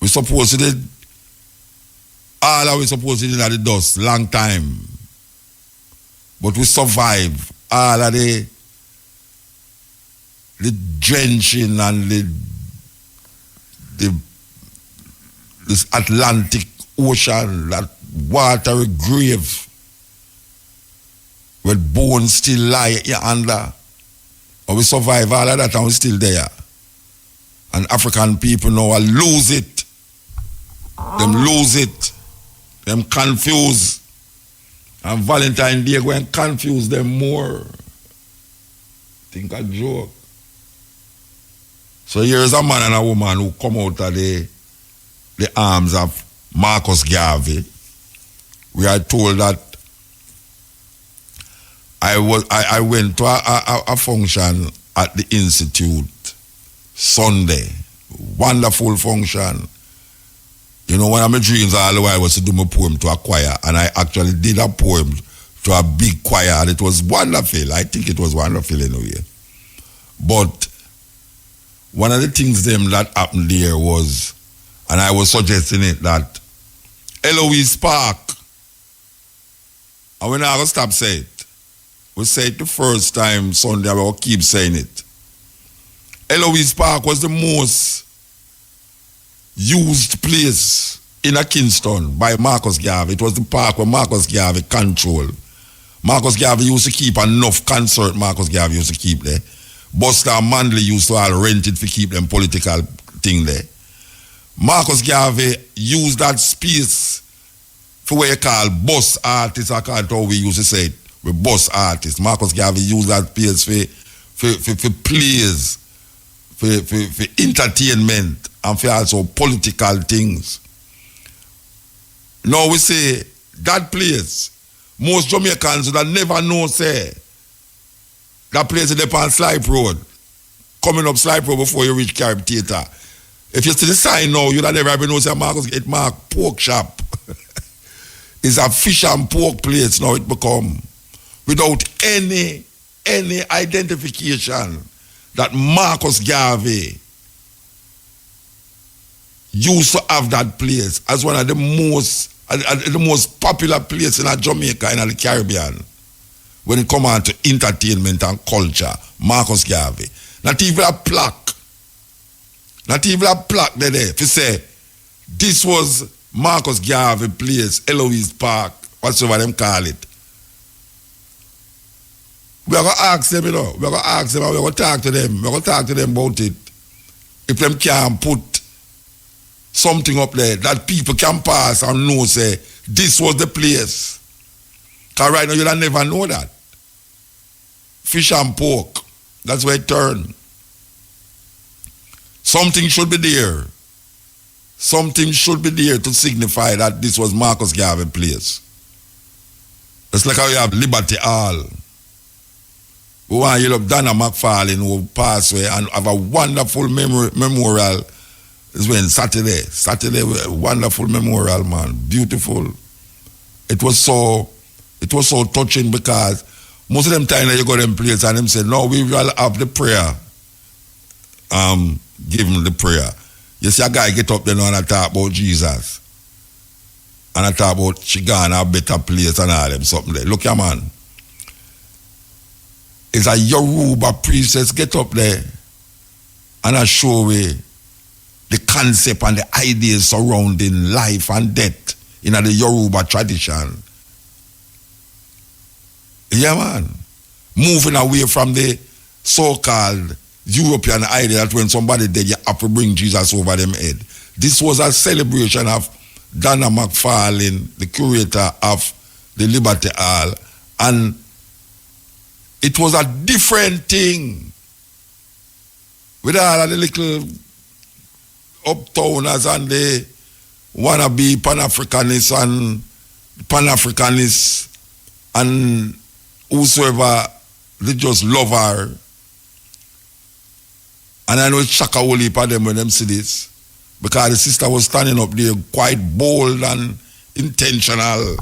We supposed to did all that we supposed to did at the dust long time. But we survive all of the drenching and this Atlantic Ocean, that watery grave where bones still lie under. But we survive all of that and we're still there. And African people now lose it. Them lose it. Them confuse. And Valentine's Day go and confuse them more. Think a joke. So here is a man and a woman who come out of the arms of Marcus Garvey. We are told that I went to a function at the Institute Sunday. Wonderful function. You know, one of my dreams all the while was to do my poem to a choir, and I actually did a poem to a big choir, and it was wonderful. I think it was wonderful in a way. But one of the things that happened there was, and I was suggesting it, that Eloise Park, and we're not going to stop saying it. We say it the first time Sunday, I will keep saying it. Eloise Park was the most used place in a Kingston by Marcus Garvey. It was the park where Marcus Garvey controlled. Marcus Garvey used to keep enough concert. Marcus Garvey used to keep there. Buster and Manley used to all rent it to keep them political thing there. Marcus Garvey used that space for what you call bus artists. I can't how we used to say it. With bus artists. Marcus Garvey used that space for plays, for entertainment, and for also political things. Now we say that place, most Jamaicans would have never know, say, that place is on Slipe Road. Coming up Slipe Road before you reach Carib Theatre. If you see the sign now, you'd have never ever know, say, Marcus, it mark pork shop. It's a fish and pork place now it become. Without any identification that Marcus Garvey used to have that place as one of the most popular places in Jamaica and in the Caribbean when it comes on to entertainment and culture. Marcus Garvey. Not even a plaque there to say this was Marcus Garvey place, Eloise Park, whatsoever them call it. We are going to ask them, you know. We are going to ask them and we are going to talk to them. We are going to talk to them about it. If them can put something up there that people can pass and know, say, this was the place. Because right now you'll never know that. Fish and pork, that's where it turned. Something should be there. Something should be there to signify that this was Marcus Garvey place. It's like how you have Liberty Hall. We want you love Donna McFarlane who passed away and have a wonderful memorial. It's when Saturday, wonderful memorial, man. Beautiful. It was so touching because most of them time that you go to them places and them say, no, we will have the prayer. Give him the prayer. You see a guy get up there now and I talk about Jesus. And I talk about she gone a better place and all them something there. Look here, man. It's a Yoruba priestess get up there and I show me the concept and the ideas surrounding life and death in the Yoruba tradition. Yeah, man. Moving away from the so-called European idea that when somebody dead, you have to bring Jesus over them head. This was a celebration of Donna McFarlane, the curator of the Liberty Hall, and it was a different thing with all of the little uptowners and the wannabe Pan-Africanists and whosoever, they just love her. And I know it's shock a whole heap of them when them see this. Because the sister was standing up there quite bold and intentional,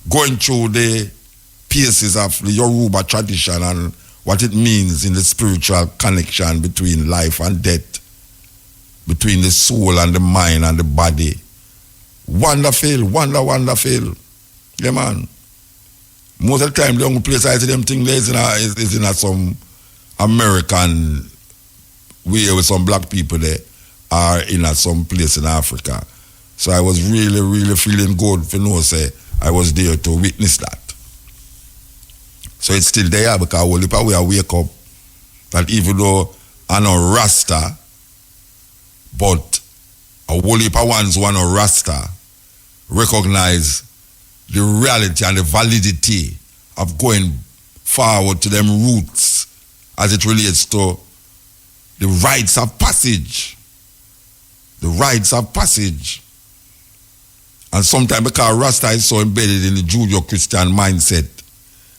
going through the pieces of the Yoruba tradition and what it means in the spiritual connection between life and death, between the soul and the mind and the body. Wonderful. Yeah, man. Most of the time, the only place I see them things is in some American way with some black people there, or in some place in Africa. So I was really feeling good for know say I was there to witness that. So it's still there because all the we wake up that even though I'm not Rasta, but a whole heap of ones who are not Rasta recognize the reality and the validity of going forward to them roots as it relates to the rites of passage. The rites of passage. And sometimes because Rasta is so embedded in the Judeo-Christian mindset,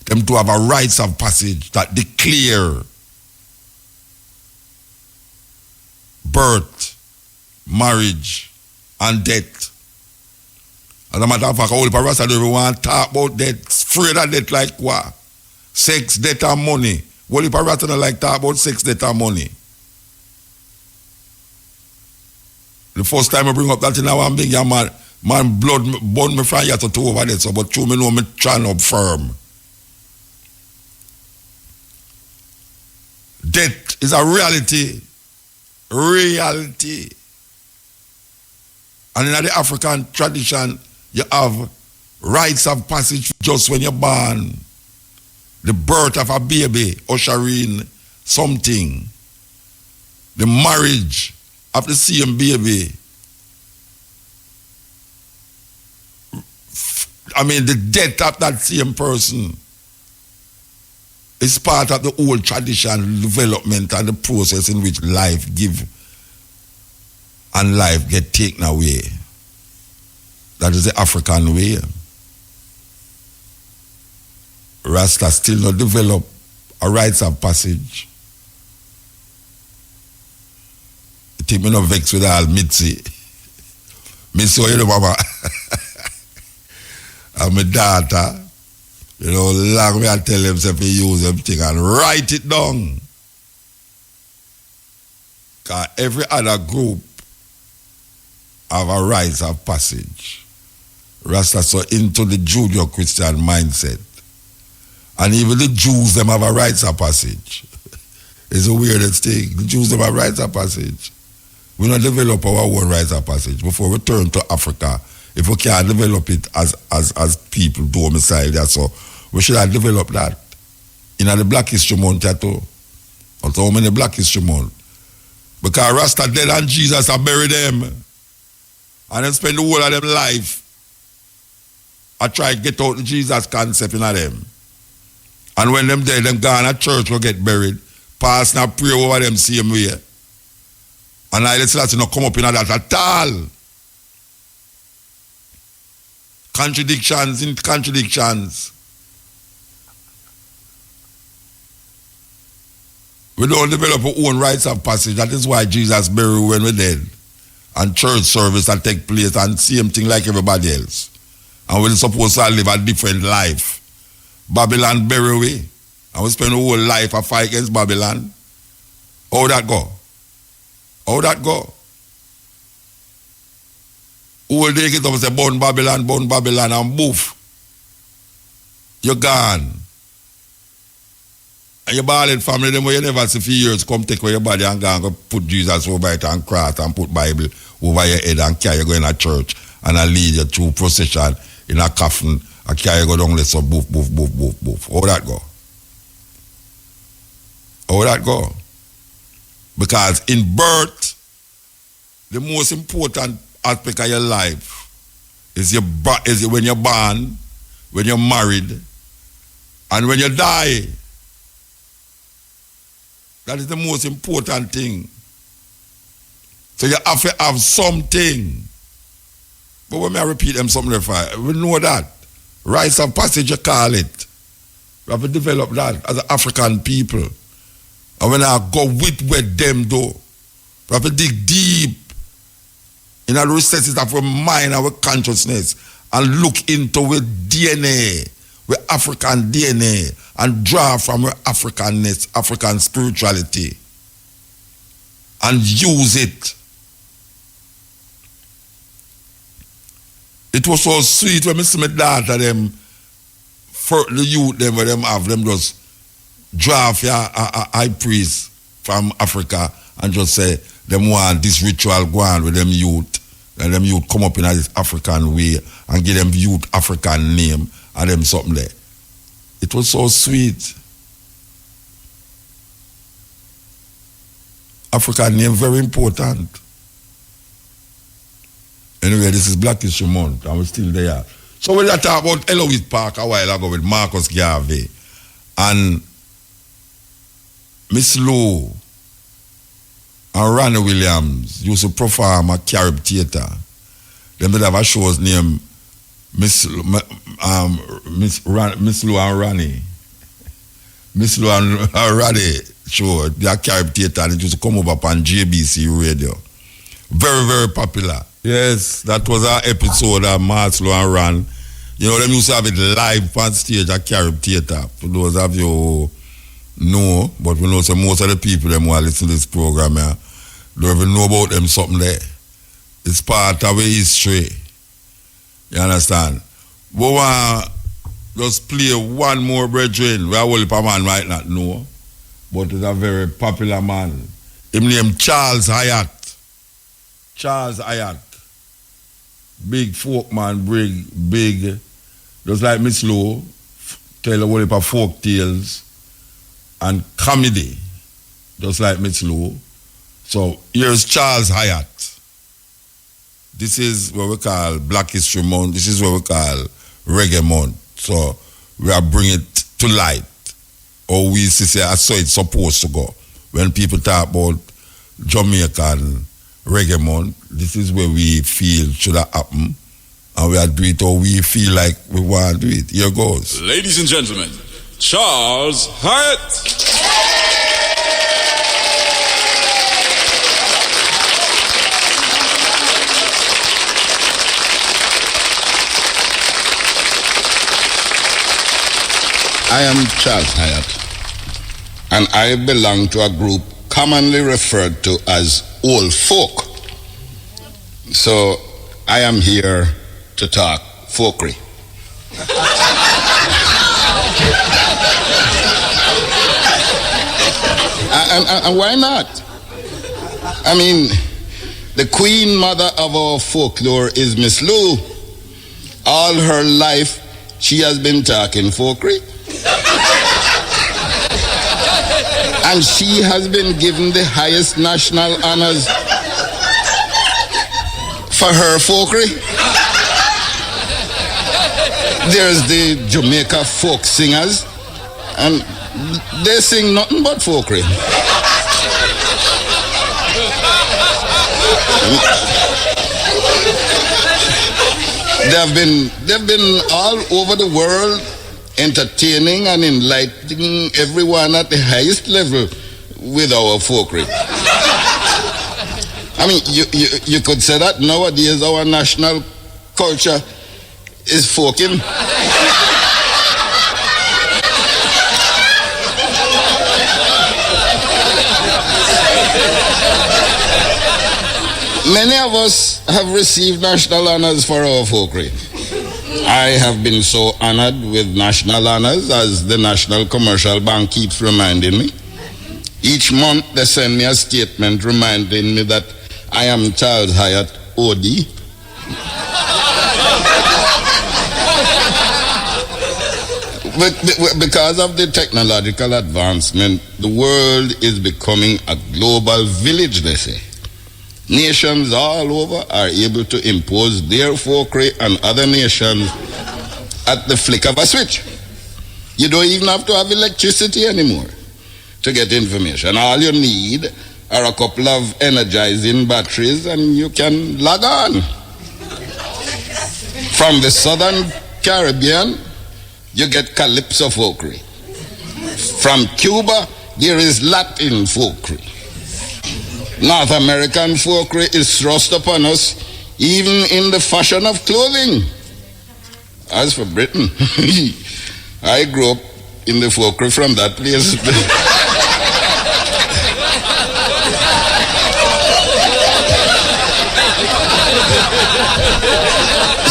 them to have a rites of passage that declare birth, marriage, and death. As a matter of fact, all the Rasta don't want to talk about death. Afraid of death like what? Sex, death, and money. All the Rasta don't like to talk about sex, death, and money. The first time I bring up that thing, I'm big young man blood burn me from here to two over there, so but true me know me trying up firm. Death is a reality. Reality. And in the African tradition, you have rites of passage just when you're born. The birth of a baby, ushering something. The marriage of the same baby. I mean, the death of that same person is part of the old tradition, development, and the process in which life give and life get taken away. That is the African way. Rasta still not develop a rites of passage. You think me not vex with all Mitzi. Mitzi, you know, mama. And my daughter, you know, long me I tell them if you use them thing and write it down. Because every other group have a rites of passage. Rasta so into the Judeo-Christian mindset. And even the Jews, them have a rites of passage. It's the weirdest thing. The Jews, them have rites of passage. We don't develop our own rites of passage before we turn to Africa. If we can't develop it as people do on the side, so we should have developed that. In the Black History Month too. Also, how many Black History Month? Because Rasta dead and Jesus have buried them. And then spend the whole of them life. I try to get out the Jesus concept in them. And when them dead, them gone at church will get buried. Pass and pray over them same way. And I let's not come up in that at all. Contradictions in contradictions. We don't develop our own rites of passage. That is why Jesus buried when we're dead. And church service that take place and same thing like everybody else. And we're supposed to live a different life. Babylon bury we. And we spend the whole life a fight against Babylon. How that go? How that go? All day get up and say, burn Babylon, and boof. You're gone. And your ballad family, them where you never see for years, come take away your body and go and put Jesus over it and cross and put Bible over your head and carry you go in a church and I lead you through procession in a coffin and carry you go down there, so boof. How that go? How that go? Because in birth, the most important aspect of your life is when you're born, when you're married, and when you die. That is the most important thing. So you have to have something. But when I repeat them something, we know that. Rites of passage, you call it. We have to develop that as African people. And when I go with them do, we have to dig deep in the recesses of our mind, our consciousness, and look into our DNA, with African DNA, and draw from our Africanness, African spirituality, and use it. It was so sweet when I see my daughter, them, for the youth, them, where them have, them just draw for a high priest from Africa and just say, them want this ritual go on with them youth. And them youth come up in this African way and give them youth African name and them something there. It was so sweet. African name very important. Anyway, this is Black History Month and we're still there. So when I talk about Eloise Park a while ago with Marcus Garvey and Miss Lou and Ronnie Williams used to perform at Carib Theatre. Them did have a show's named Miss Lou and Ronnie. Miss Lou and Ronnie show, they are Carib Theatre, and it used to come over on JBC radio. Very, very popular. Yes, that was our episode of Miss Lou and Ron. You know, them used to have it live on stage at Carib Theatre. For those of you who know, but we know so most of the people them who are listening to this program here don't even know about them something there. It's part of our history. You understand? We want just play one more brethren. We are only a man might not know, but it's a very popular man. Him name Charles Harriott. Charles Harriott. Big folk man, big, just like Miss Lou, tell a whole heap of folk tales and comedy, just like Miss Lou. So here's Charles Harriott. This is what we call Black History Month. This is what we call Reggae Month. So we are bringing it to light. Or we used to say, I saw it's supposed to go. When people talk about Jamaican Reggae Month, this is where we feel should have happened. And we are doing it, or we feel like we want to do it. Here goes. Ladies and gentlemen, Charles Harriott. I am Charles Harriott, and I belong to a group commonly referred to as old folk. So I am here to talk folkery. and why not? I mean, the queen mother of our folklore is Miss Lou. All her life, she has been talking folkery. And she has been given the highest national honors for her folkery. There's the Jamaica folk singers, and they sing nothing but folkery. They've been all over the world, entertaining and enlightening everyone at the highest level with our folkry. I mean, you could say that nowadays our national culture is folking. Many of us have received national honors for our folkry. I have been so honored with national honors, as the National Commercial Bank keeps reminding me. Each month they send me a statement reminding me that I am Charles Harriott, OD. But because of the technological advancement, the world is becoming a global village, they say. Nations all over are able to impose their folkry on other nations at the flick of a switch. You don't even have to have electricity anymore to get information. All you need are a couple of energizing batteries and you can log on. From the southern Caribbean, you get calypso folkry. From Cuba, there is Latin folkry. North American folkry is thrust upon us even in the fashion of clothing. As for Britain, I grew up in the folkry from that place.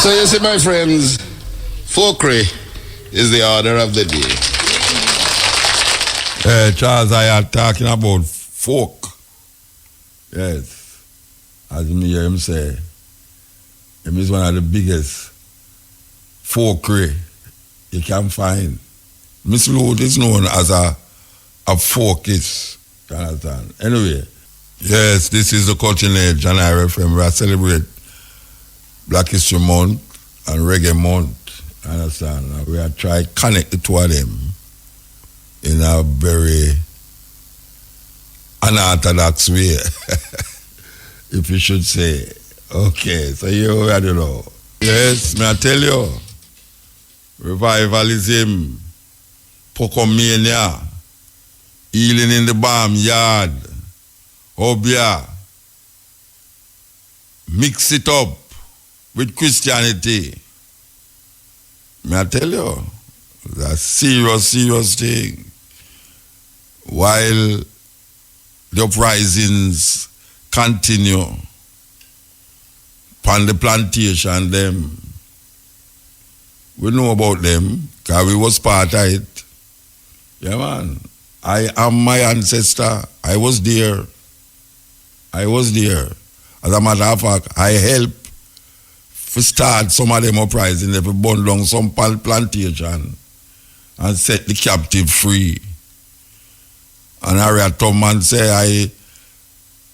So you see, my friends, folkry is the order of the day. Charles, I are talking about folk. Yes, as me hear him say, him is one of the biggest folkry you can find. Miss Lord is known as a folkist, you understand? Anyway, yes, this is the Culture Age, and I refer, we celebrate Black History Month and Reggae Month, you understand? And we are trying to connect the two of them in a very unorthodox way, if you should say. Okay, so you already know. Yes, may I tell you, revivalism, pocomania, healing in the barnyard, obia, mix it up with Christianity. May I tell you, that's serious thing. While the uprisings continue on the plantation, them, we know about them, because we was part of it. Yeah, man. I am my ancestor. I was there. As a matter of fact, I helped to start some of them uprising. They burn down some plantation and set the captive free. And Harriott come and say,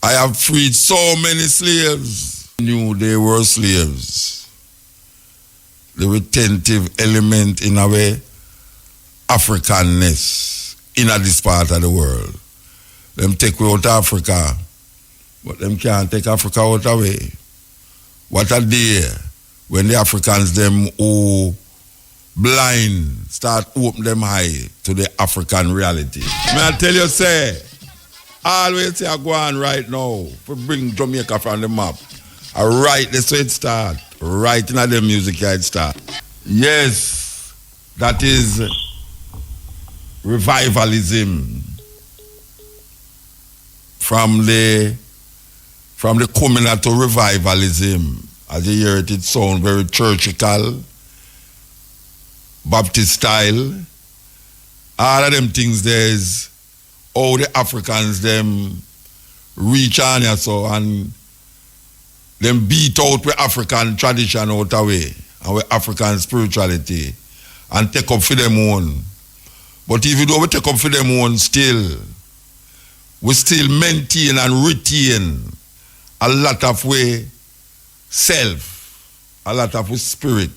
I have freed so many slaves. Knew they were slaves. The retentive element in our Africanness in this part of the world. Them take we out Africa, but them can't take Africa out away. What a day when the Africans, them who blind, start open them eye to the African reality. May I tell you, say, always say I go on right now to bring Jamaica from the map. I write this way it start. Right in the music it start. Yes, that is revivalism. From the coming out to revivalism. As you hear it, it sounds very churchical, Baptist style. All of them things there is how the Africans them reach on here so and them beat out with African tradition out away and with African spirituality and take up for them own. But even though we take up for them own still, we still maintain and retain a lot of way self, a lot of we spirit.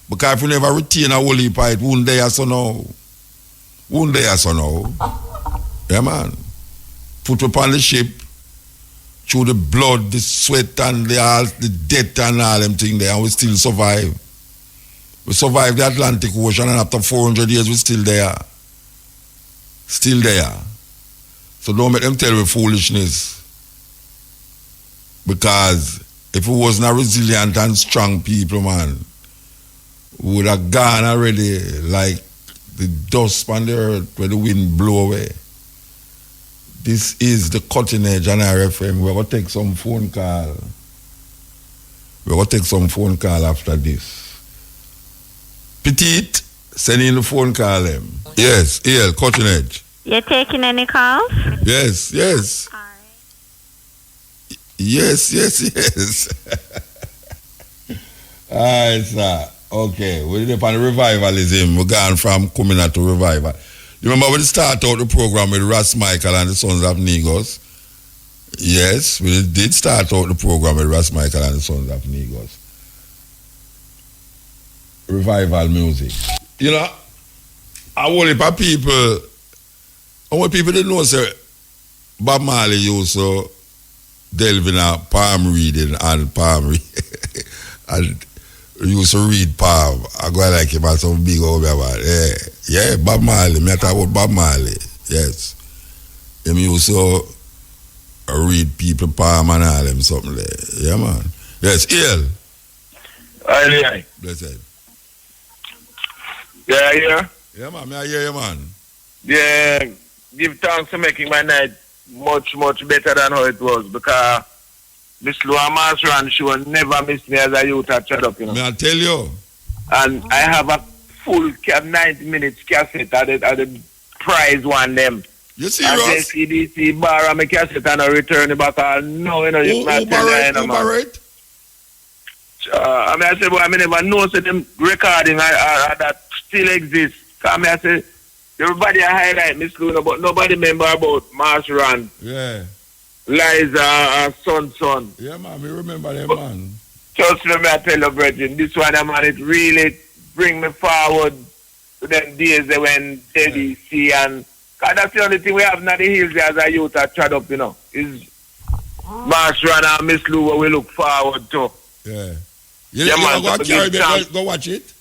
Because if we never retain a whole heap of it, won't there so now. Won't there so now. Yeah, man. Put upon the ship, through the blood, the sweat, and the death, and all them things there, and we still survive. We survived the Atlantic Ocean, and after 400 years, we're still there. Still there. So don't make them tell me foolishness. Because if it wasn't a resilient and strong people, man, we would have gone already like the dust on the earth where the wind blow away. This is the cutting edge on RFM. We're going to take some phone call. We're going to take some phone call after this. Petite, send in the phone call them. Yes, here, cutting edge. You're taking any calls? Yes. All right. Yes. All right, sir. Okay, we're upon revivalism. We're going from coming out to revival. You remember when we start out the program with Ras Michael and the Sons of Negros? Yes, we did start out the program with Ras Michael and the Sons of Negros. Revival music. You know, I whole heap of people, I want people to know, sir, Bob Marley used to delve in a palm reading and palm and used to read palm. I go like him as some big over about yeah, Bob Marley. Me talk about Bob Marley. Yes. Him used to read people palm and all them something there. Yeah, man. Yes, Ian. Aye. Blessed. Yeah, yeah. Yeah, man. I hear you, man. Yeah, give thanks for making my night much better than how it was, because Miss Lua Marsran, she will never miss me as a youth at Shut Up, you know. May I tell you? And I have a full 90 minutes cassette at the prize one them. You serious? And the CDC bar my cassette and I return it back. No, you know, you can't tell me, man. I mean, I said, well, I never know so them recording that still exists. Because I say, everybody highlight Miss Luna, but nobody remember about Marsran. Yeah. Liza and Son. Yeah, man, we remember them, man. Just let me tell you, brethren, this one, man, it really bring me forward to them days when Teddy C and And that's the only thing we have in the hills there as a youth that trad up, is Master and Miss Lou what we look forward to. Yeah. Yeah, You man, ever go to Caribbean, go watch it?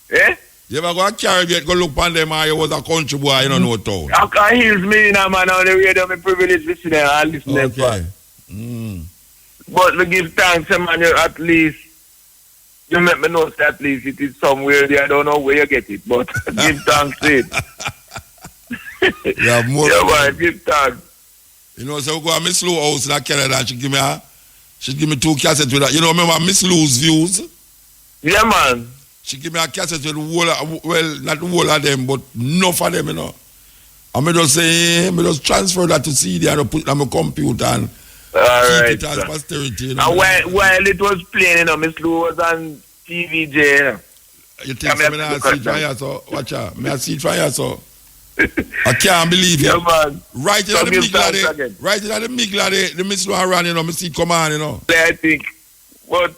Eh? You ever go to Caribbean, go look on them, and you was a country boy, you don't know town. I can hills me, man, on the radio, I'm privileged to listen there and listen Okay. them. But we give thanks, man, you at least, you make me know that at least it is somewhere there, I don't know where you get it, but give thanks to it. You have more. Yeah, man, give thanks. You know, so we go to Miss Lou house in Canada, and she give me 2 cassettes with that. You know, remember Miss Lou's views? Yeah, man. She give me a cassette with the whole, well, not the whole of them, but enough of them, you know. And me just say, me just transfer that to CD and put it on my computer and keep it as posterity. You know? And while it was playing, Miss Lou was on TVJ. You think me not see it from here, so? Watch out. Me see it from here, so? I can't believe it. Yeah, man. Right in the middle of the Miss Lou ran, you know, me see it come on, you know. I think. But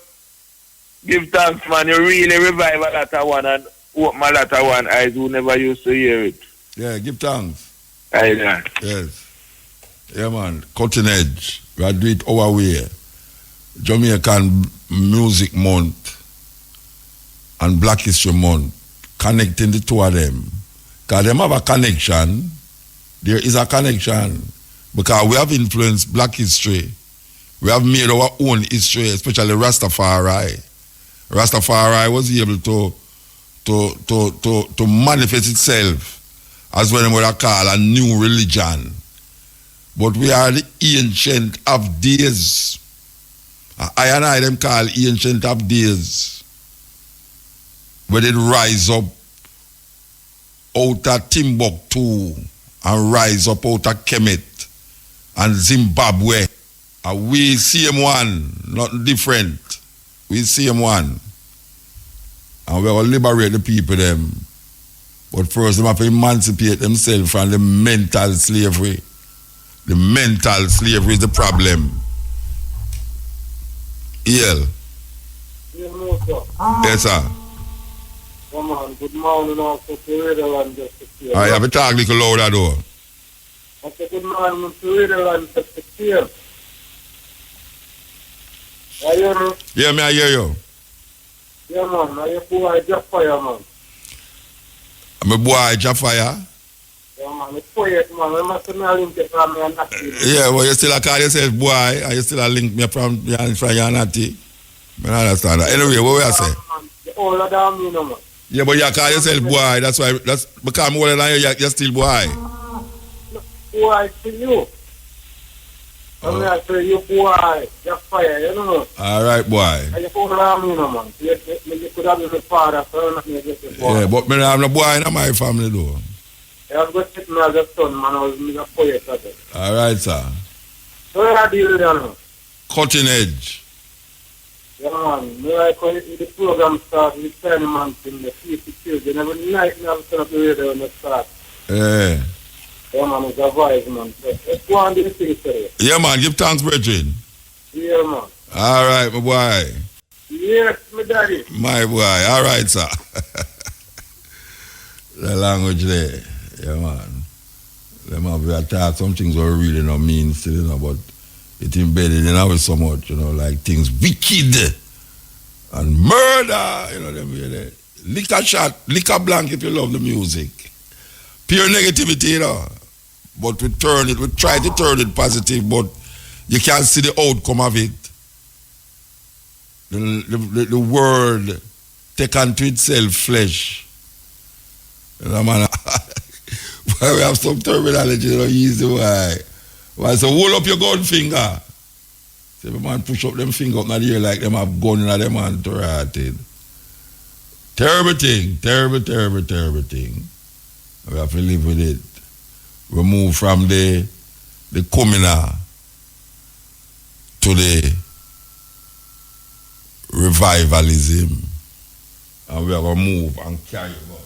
give thanks, man. You really revive a lot of one and open a lot of one eyes who never used to hear it. Yeah, give thanks. I know. Yes. Yeah, man. Cutting edge. We do it our way. Jamaican Music Month and Black History Month. Connecting the two of them. Because them have a connection. There is a connection. Because we have influenced Black history. We have made our own history, especially Rastafari. Rastafari was able to manifest itself as what they call a new religion. But we are the ancient of days. I and I them call ancient of days. Where they rise up out of Timbuktu and rise up out of Kemet and Zimbabwe. We same one, not different. We same one. And we're going to liberate the people them. But first, they have to emancipate themselves from the mental slavery. The mental slavery is the problem. EL. Yes, sir. Come on, good morning also to Riddleland just to see. I have a talk a little louder though. I said good morning to Riddleland just to see. I hear me? Yeah, me I hear you. Yeah, man. I hear boy Jafire, man. I'm a boy Jafire. Yeah, man. It's poet, man. I must not link it from me and Natty. Yeah, well, you still call yourself boy, and you still link me from your Natty. I don't understand that. Anyway, what we are saying? The older than me, no, man. Yeah, but you call yourself boy. That's why. That's because I'm older than you. You're still boy. Boy to you. I'm not say you boy, Jafire, you know. All right, boy. And you older than me, no, man. You could have been the father, so I'm not going to get the boy. Yeah, but me have no boy in my family though. I was going to take me as a son, man. I was a poet at it. All right, sir. So I deal with that, man. Cutting edge. Yeah, man. Me like when the program started, with tiny man in the 50 children. Every night, I have to turn up the radio when it starts. Yeah. Yeah, man, it's a vibe, man. So, let's go on to the thing today. Yeah, man. Give thanks, brethren. Yeah, man. All right, my boy. Yes, my daddy. My boy. All right, sir. The language there. Yeah, man. Them have we attack some things that really not mean still, you know, but it embedded in our so much, you know, like things wicked and murder, you know, them really. Liquor shot, liquor blank if you love the music. Pure negativity, you know. But we try to turn it positive, but you can't see the outcome of it. The word take unto itself flesh. You know, man. We have some terminology, you know, easy why. Why, so hold up your gun finger. See, the man push up them finger up in the air like them have gun in them hand to rat it. Terrible thing, terrible thing. We have to live with it. We move from the commoner to the revivalism. And we are going to move and carry on.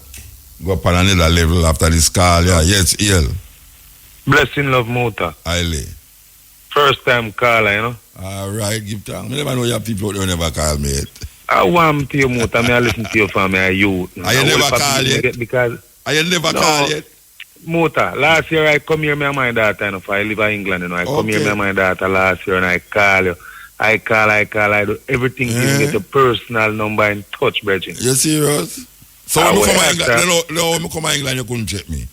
Go up on another level after this call. Yeah, yes, ill. Blessing love motor. Highly. First time caller, you know. All right, give thanks. I never know you have people who never call me yet. I want to your motor. I listen to your family. You. Are you never call yet? Because Are you never call yet? Mota, last year I come here, me and my daughter, if I live in England, I come here, me and my daughter last year, and I call you. I do everything to get a personal number and touch, Bridget. You serious? So when you come to England, when you come to England, you couldn't check me?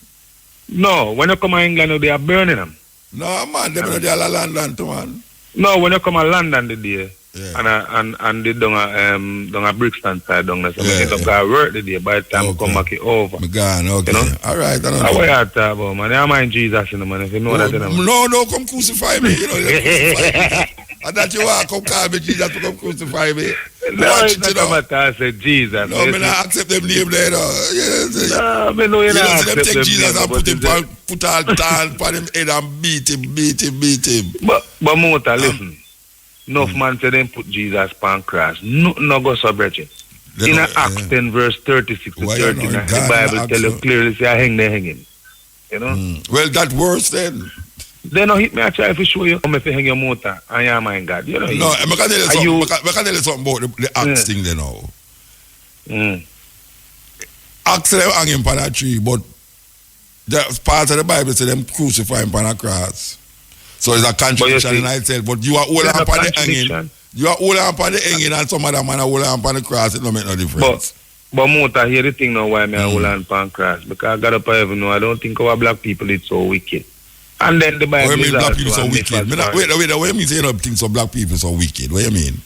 No, when you come to England, they are burning them. No, man, they are London too, man. No, when you come to London today, and they down a Brixton side down there, so I don't go work today. By the time I come back, it's over. I'm gone, okay. You know? All right, I don't know. What you talking about, man? I mind Jesus, you know, man. If you know that, you know. No, come crucify me, you know. Crucify me. And that you want, come call me Jesus to come crucify me. No, it's not a matter, I said Jesus. No, I don't accept them name there, no. No, I know you don't accept them take Jesus and put all down for him head and beat him. But Mota, listen. Enough man say them put Jesus upon cross. No go so, Bridget. In Acts 10 verse 36 to 39, the Bible tell you clearly, say, I hang there hanging. You know? Well, that worse then. They don't hit me, I try to show you how if you hang your motor and your mind God. You know, no, I can tell you something about the Acts thing there now. Acts they hang him on a tree, but the part of the Bible say them crucify him on a cross. So it's a contradiction in itself. But you are all up on the hanging. You are all up on the hanging and some other man are all up on the cross. It don't make no difference. But Mota, hear the thing now why me are all up on the cross. Because God up heaven know I don't think our black people is so wicked. And then the Bible is black people so wicked? Wait, what do you mean say you don't think so black people so wicked? What do you mean?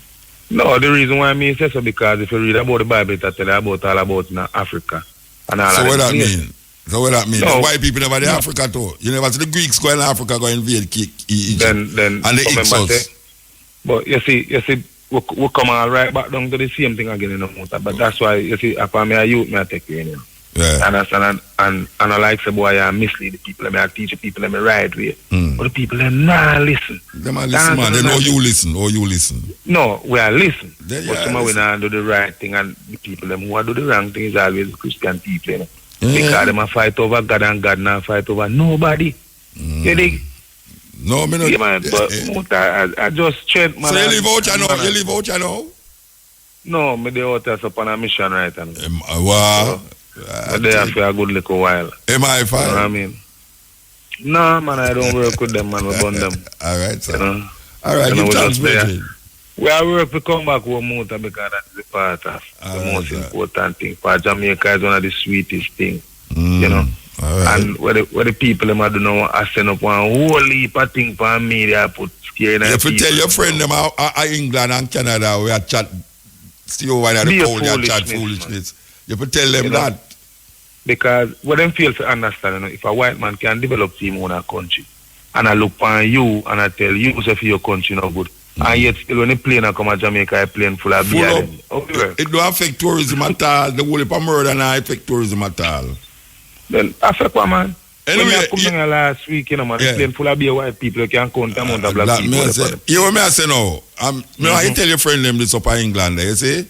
No, the reason why I mean say so because if you read about the Bible, it tell you about all about in Africa. And all so what that mean? So what that mean? No. The white people never in Africa too. You never see the Greeks go in Africa go invade Egypt. Then and the Ixos. But you see, we come all right back down to the same thing again in the motor. But that's why you see, upon me a youth, me I take you in. Yeah. Understand? And I like say boy, I mislead the people, I teach the people, I right way. But the people they not listen. They might listen, man. They know you listen or you listen. No, we are listen. But somehow we not do the right thing, and the people them who do the wrong thing is always the Christian people, you know. Because them a fight over God and God not fight over nobody. You dig? No, me not. Yeah, man, but I just straight, man. So you live out, you know? You live out, you know? No, me dey out as upon a mission right now. Wow. But they have for a good little while. Am I fine? You know what I mean? No, man, I don't work with them, man. We burn them. All right, sir. You know? All right, you transmitted. We are work to come back with Mota because that's the part of the most important thing. For Jamaica is one of the sweetest things. You know? Right. And where the people them do know I send up one whole heap of things for me, they put scare in. You have to tell your friend them England and Canada we are chat stay over there the cold, they chat foolishness. You have to tell them that. Because what them feel to understand, you know, if a white man can develop team in a country and I look on you and I tell you if your country not good. And yet still when the plane come to Jamaica, a plane full of beer. It don't affect tourism at all. The whole heap of murder now affect tourism at all. Then affect what, man? Anyway, when I come here last week, you know, man, the plane full of beer white people, you can't count the amount of black people. You know what I say now? I tell your friend them this up in England, you see?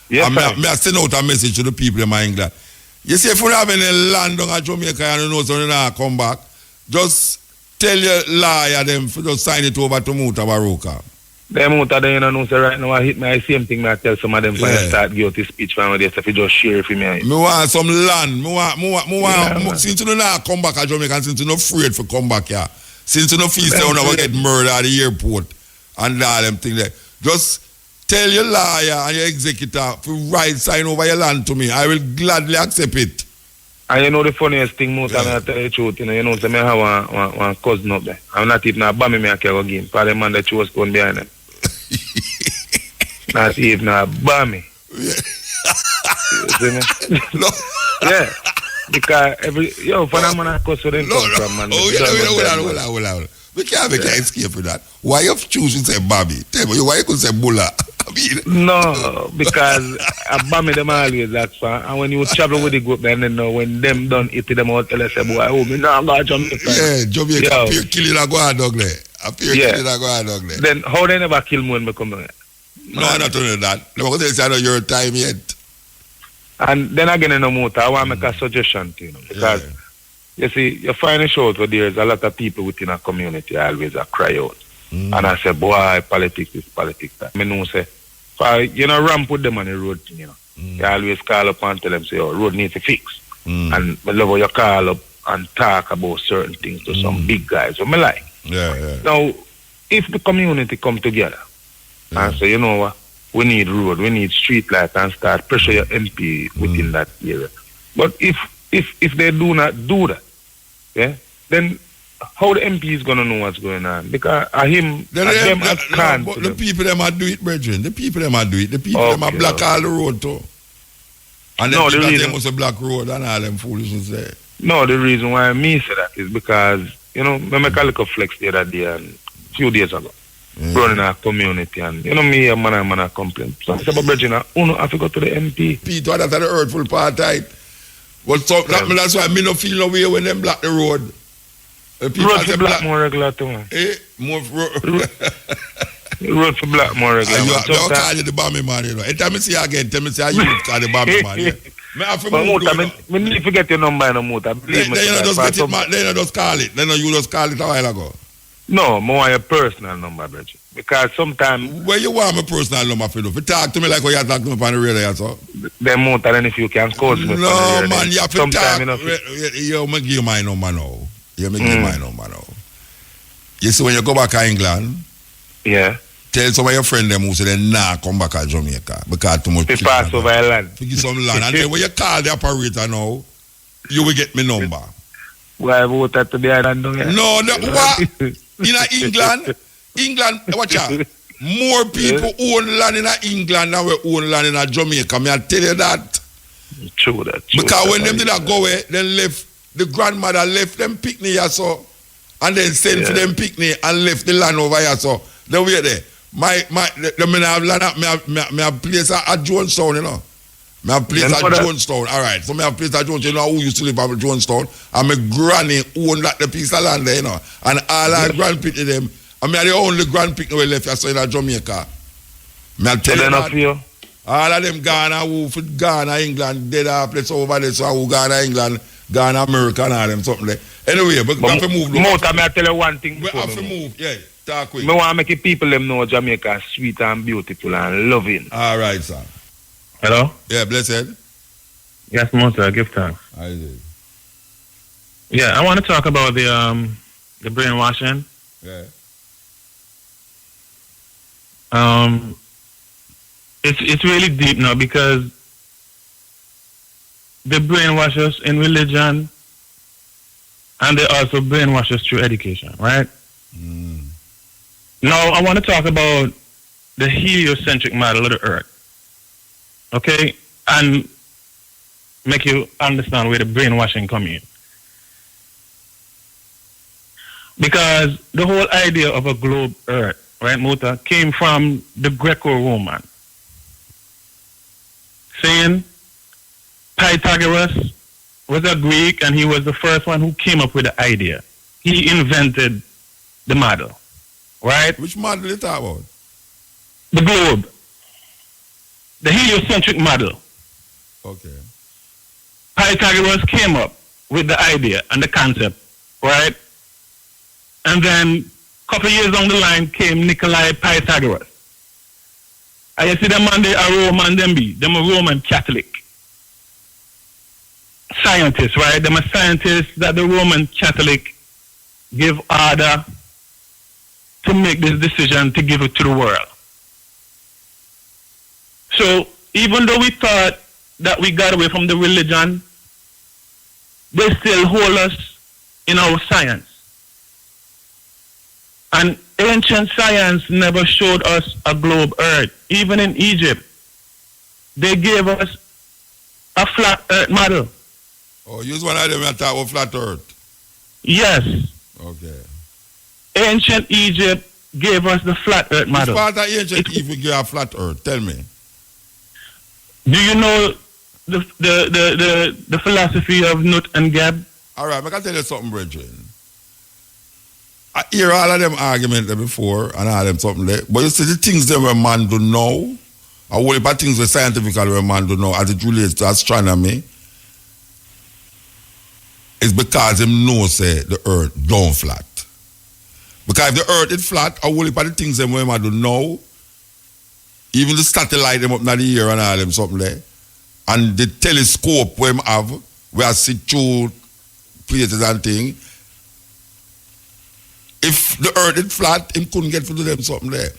Yes, I send out a message to the people in England. You see, if you have any land on Jamaica and you know so you not come back, just tell your lawyer them to just sign it over to Mutabaruka. Them Muta, they know, so right now I hit me the same thing I tell some of them when I start guilty speech from this, if you just share it for me. Me want some land. Since you not come back to Jamaica and since you not afraid to come back here, since you not feel say you never get murdered at the airport and all them things there, just tell your lawyer and your executor to sign over your land to me. I will gladly accept it. And you know the funniest thing, Muta, I tell you the truth, you know, so I have one cousin up there. I'm not even a bummy me I can go again. For the man that chose going behind them. Not even a bummy. You see me? No. Yeah. Because for that man I cuss where them come from, man. Hold on. We can't make an escape for that. Why you choose to say Bobby? Tell me, why you could say Bulla? No, because a Bobby them always that's far. And when you travel with the group, then you know when them done eat them out, tell us, boy, oh, me nah go to Jamaica. Yeah, Jamaica, appear killing a go on dog there. Killing a go on dog there. Then how they never kill me when me come here? No, not only that. Never going to say I know your time yet. And then again, in the motor, I want to make a suggestion to you, because you see, you find a out where there's a lot of people within a community always cry out. And I say, boy, politics is politics. I know say, you know, ramp with them on the road thing, you know. You always call up and tell them, say, oh, road needs to fix. And I love how you call up and talk about certain things to some big guys. What I like. Yeah. Now, if the community come together and say, you know what, we need road, we need street light, and start pressure your MP within that area. But if they do not do that, then how the MP is gonna know what's going on? Because the people them are do it, brethren. The people them are do it. The people them are block all the road too. And then they must block road and all them foolishness there. No, the reason why me say that is because, you know, I make a little flex the other day and a few days ago. Running our community and, you know, me a man complain. So I said, but brethren, I have to go to the MP. Peter, that's the hurtful part, right? Well, so that's why me no feel no way when them block the road. Road for black more regular too, man. More road for black more regular. Don't call you the bomby man, you know. Every time I see you again, tell me say you call the bomby man. Yeah. Me need to forget your number in the motor. Then you just get it, man. Then you just call it. Then you just call it a while ago. No, more your personal number, Bridget. Because sometimes... Where you want my personal number, Phil? If you talk to me like how you talk to me on the radio, so. Then more than if you can call me. No, man, you have to talk. You give you my number now. You give you my number now. You see, when you go back to England, tell some of your friends them who say they nah come back to Jamaica because too much. They pass over land. To give some land. And then when you call the operator now, you will get my number. Why vote to the island? No, what? In England, watch out. More people own land in England than we own land in Jamaica. May I tell you that? True that. Because when them did not go away, then left, the grandmother left them picnic here so, and then sent for them picnic and left the land over here so. Then we there. Me have land up, me have place at Jonestown, you know. Me have place at Jonestown. All right. So me have place at Jonestown. You know who used to live at Jonestown? And my granny owned that the piece of land there, you know. And all our grandpicnic them. And me are the only grandpicnic we left here in Jamaica. Me tell you that. All of them Ghana, who for Ghana, England, dead our place over there, so who Ghana, England, Ghana, America, and all them something there. Anyway, but we have to move. Mota, may I tell you one thing? We have to move, yeah. Talk quick. I want to make the people them know Jamaica is sweet and beautiful and loving. All right, sir. Hello? Yeah, blessed. Yes, Mota, give thanks. I did. Yeah, I want to talk about the brainwashing. Yeah. It's really deep now because they brainwash us in religion and they also brainwash us through education, right? Now, I want to talk about the heliocentric model of the Earth, okay? And make you understand where the brainwashing comes in. Because the whole idea of a globe Earth, right, Muta, came from the Greco-Roman. Saying Pythagoras was a Greek and he was the first one who came up with the idea. He invented the model, right? Which model is that about? The globe. The heliocentric model. Okay. Pythagoras came up with the idea and the concept, right? And then a couple of years down the line came Nikolai Pythagoras. And you see them man, they are Roman, them a Roman Catholic. Scientists, right? Them are scientists that the Roman Catholic give order to make this decision to give it to the world. So even though we thought that we got away from the religion, they still hold us in our science. And ancient science never showed us a globe Earth. Even in Egypt, they gave us a flat Earth model. Oh, use one of them and talk about flat Earth. Yes. Okay. Ancient Egypt gave us the flat Earth model. Which part of ancient Egypt gave a flat Earth? Tell me. Do you know the philosophy of Nut and Geb? All right, I can tell you something, brethren. I hear all of them arguments there before and all them something there. But you see the things that where man do know, or what about things that scientifically where man do know as it relates to astronomy, is because him know say the earth don't flat. Because if the earth is flat, or what about the things that where man do know, even the satellite them up in the air and all them something there, and the telescope where him have, where I see through places and thing. If the earth is flat, him couldn't get to them something there.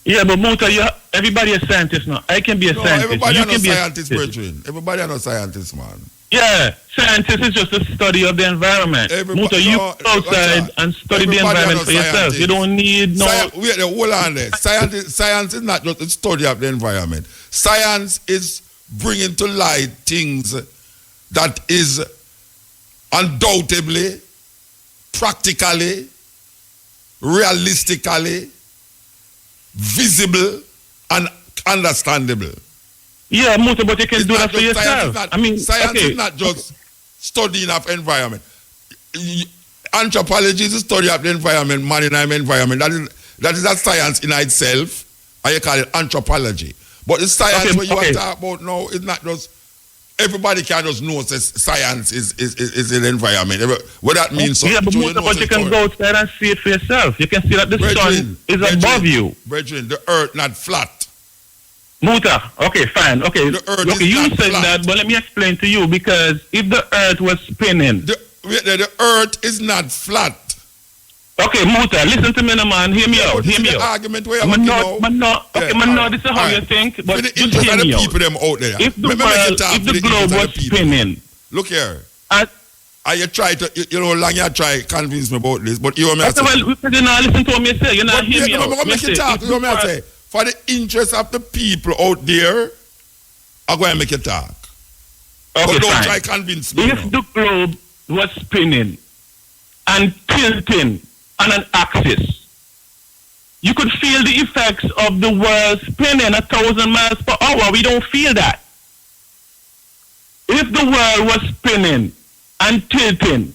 Yeah, but Muta, everybody is scientist now. I can be a scientist. Everybody you are can not be scientists, brethren. Everybody are not scientists, man. Yeah, scientist is just a study of the environment. Muta, you go outside and study the environment for yourself. You don't need no... Wait, hold on there. Science is not just a study of the environment. Science is bringing to light things that is undoubtedly, practically, realistically, visible and understandable. Yeah, Muta, but you can do that for yourself. Science is not just studying of environment. Anthropology is a study of the environment, maritime environment. That is a science in itself, and you call it anthropology. But the science what you are talking about now is not just everybody can just know that science is an environment. What that means. Yeah, but you can go outside and see it for yourself. You can see that the sun is above you. Brethren, the earth not flat. Muta, okay, fine. Okay, the earth okay, is you not said flat. that, but let me explain to you, because if the earth was spinning... The earth is not flat. Okay, Muta, listen to me, man. Hear me out. Hear me out. Argument where this is how you think, but the interest of the people them out there. If the globe was spinning... Look here. You try to, long you try convince me about this, but you want me to say... Well, you're not listening to me say. You're not hearing me out. I'm going to make you talk. You want me to say... For the interest of the people out there, I'm going to make you talk. Okay, but don't fine. try convince me. If the globe was spinning and tilting on an axis, you could feel the effects of the world spinning 1,000 miles per hour. We don't feel that. If the world was spinning and tilting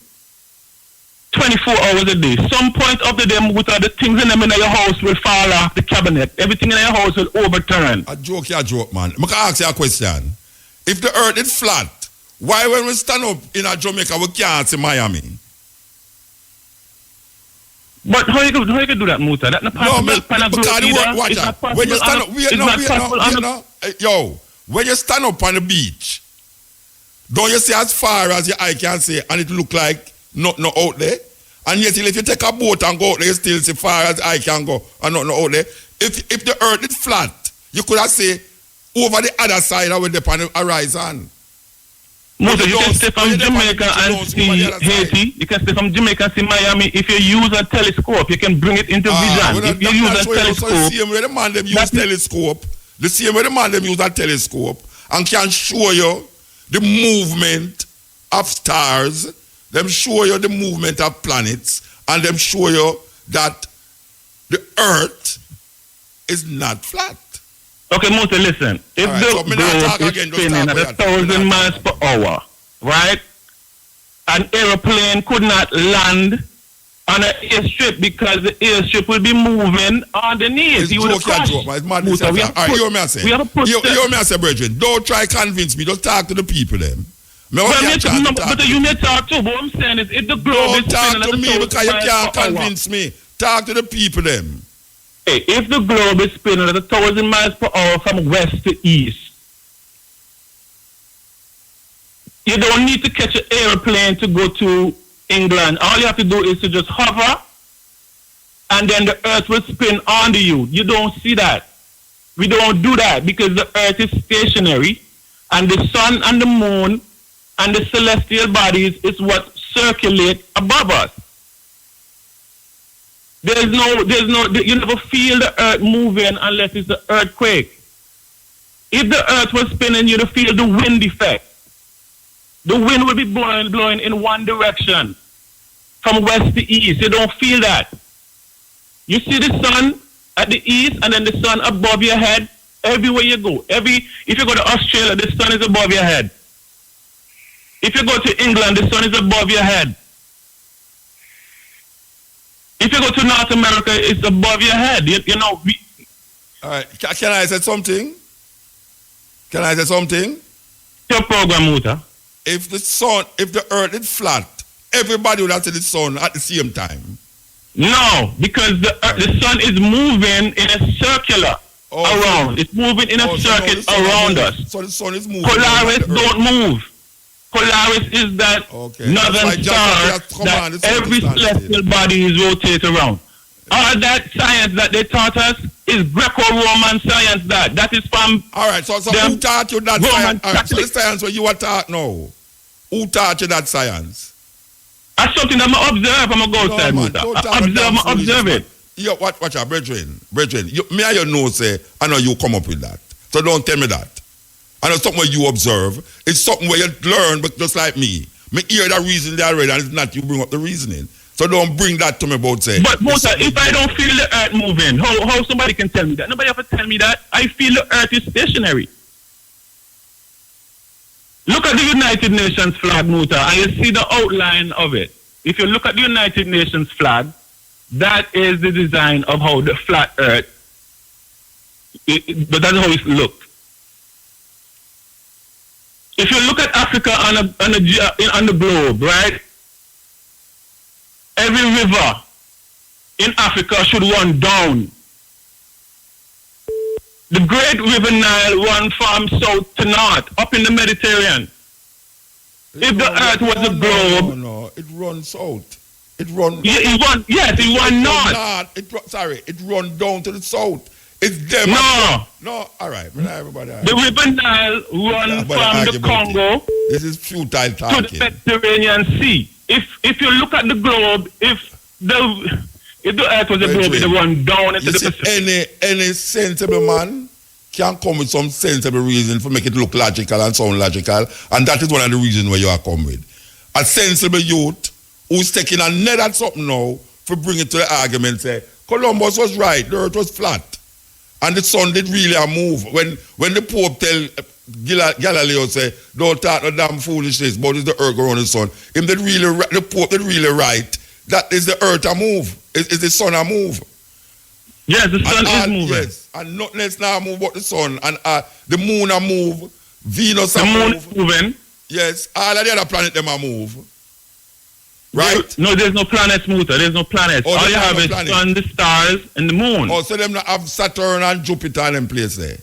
24 hours a day, some point of the day, the things in them in your house will fall off the cabinet. Everything in your house will overturn. A joke, man. I can ask you a question. If the earth is flat, why when we stand up in Jamaica, we can't see Miami? But how you can do that, Muta? That's not possible. When you stand up, yo, when you stand up on the beach, don't you see as far as your eye can see, and it look like nothing out there? And yet, if you take a boat and go out there, you still see far as I can go and nothing out there. If the earth is flat, you could have say over the other side of the pan horizon. Muta, you can stay from Jamaica and see Haiti. You can stay from Jamaica and see Miami. If you use a telescope, you can bring it into vision. If you use a telescope, the same way the man them use telescope, the same way the man them use a telescope and can show you the movement of stars, them show you the movement of planets, and them show you that the earth is not flat. Okay, Muta, listen. If the globe is spinning at 1,000 miles per hour, right? An aeroplane could not land on an airstrip because the airstrip will be moving underneath. He would crash. It's madness. All right, you hear me say. You hear me say, brethren. Don't try convince me. Just talk to the people, them. But you may talk too. But what I'm saying is, if the globe is spinning at 1,000 miles per hour... Don't talk to me because you can't convince me. Talk to the people, them. Hey, if the globe is spinning at 1,000 miles per hour from west to east, you don't need to catch an airplane to go to England. All you have to do is to just hover, and then the earth will spin under you. You don't see that. We don't do that because the earth is stationary, and the sun and the moon and the celestial bodies is what circulate above us. There's no, you never feel the earth moving unless it's an earthquake. If the earth was spinning, you'd feel the wind effect. The wind will be blowing in one direction, from west to east. You don't feel that. You see the sun at the east and then the sun above your head everywhere you go. If you go to Australia, the sun is above your head. If you go to England, the sun is above your head. If you go to North America, it's above your head. You know. All right. Can I say something? Can I say something? Your program, Muta. If the earth is flat, everybody would have to see the sun at the same time. No, because the sun is moving in a circular around. It's moving in a circuit around us. So the sun is moving. Polaris don't move. Polaris is that Okay. northern star that every celestial body is rotated around. All that science that they taught us is Greco-Roman science. That is from. All right. So who taught you that science? All right, so the science where you are taught now. Who taught you that science? That's something that I observe. I'm gonna go outside. Observe it. Yo, watch out, brethren. Me and you know, say, I know you come up with that. So don't tell me that. I know something where you observe. It's something where you learn, but just like me. Me hear that reason there already, and it's not you bring up the reasoning. So don't bring that to me about say. But Musa, if I don't feel the earth moving, how somebody can tell me that? Nobody ever tell me that. I feel the earth is stationary. Look at the United Nations flag, Muta, and you see the outline of it. If you look at the United Nations flag, that is the design of how the flat earth, but that's how it looked. If you look at Africa on the globe, right? Every river in Africa should run down. The Great River Nile runs from south to north, up in the Mediterranean. If the earth was a globe... No, it runs south. It runs... It runs north. It runs down to the south. It's them. No, all right. Everybody. The River Nile runs from the Congo this is futile talking. to the Mediterranean Sea. If you look at the globe, if the earth was a globe, it would run down into the Pacific. Any sensible man can come with some sensible reason for make it look logical and sound logical, and that is one of the reasons where you are come with. A sensible youth who's taking another something now for bring it to the argument, say, Columbus was right, the earth was flat. And the sun did really move. When the Pope tell Galileo say, don't talk no damn foolishness, but it's the earth around the sun. The Pope did really right. That is the earth a move. Is the sun a move. Yes, the sun is moving. Yes, and nothing else now move but the sun. And the moon a move. Venus a move. The moon is moving. Yes, all of the other planets them a move. Right? No, there's no planets, Muta. There's no planets. All you have is sun, the stars, and the moon. Oh, so them not have Saturn and Jupiter and them place there?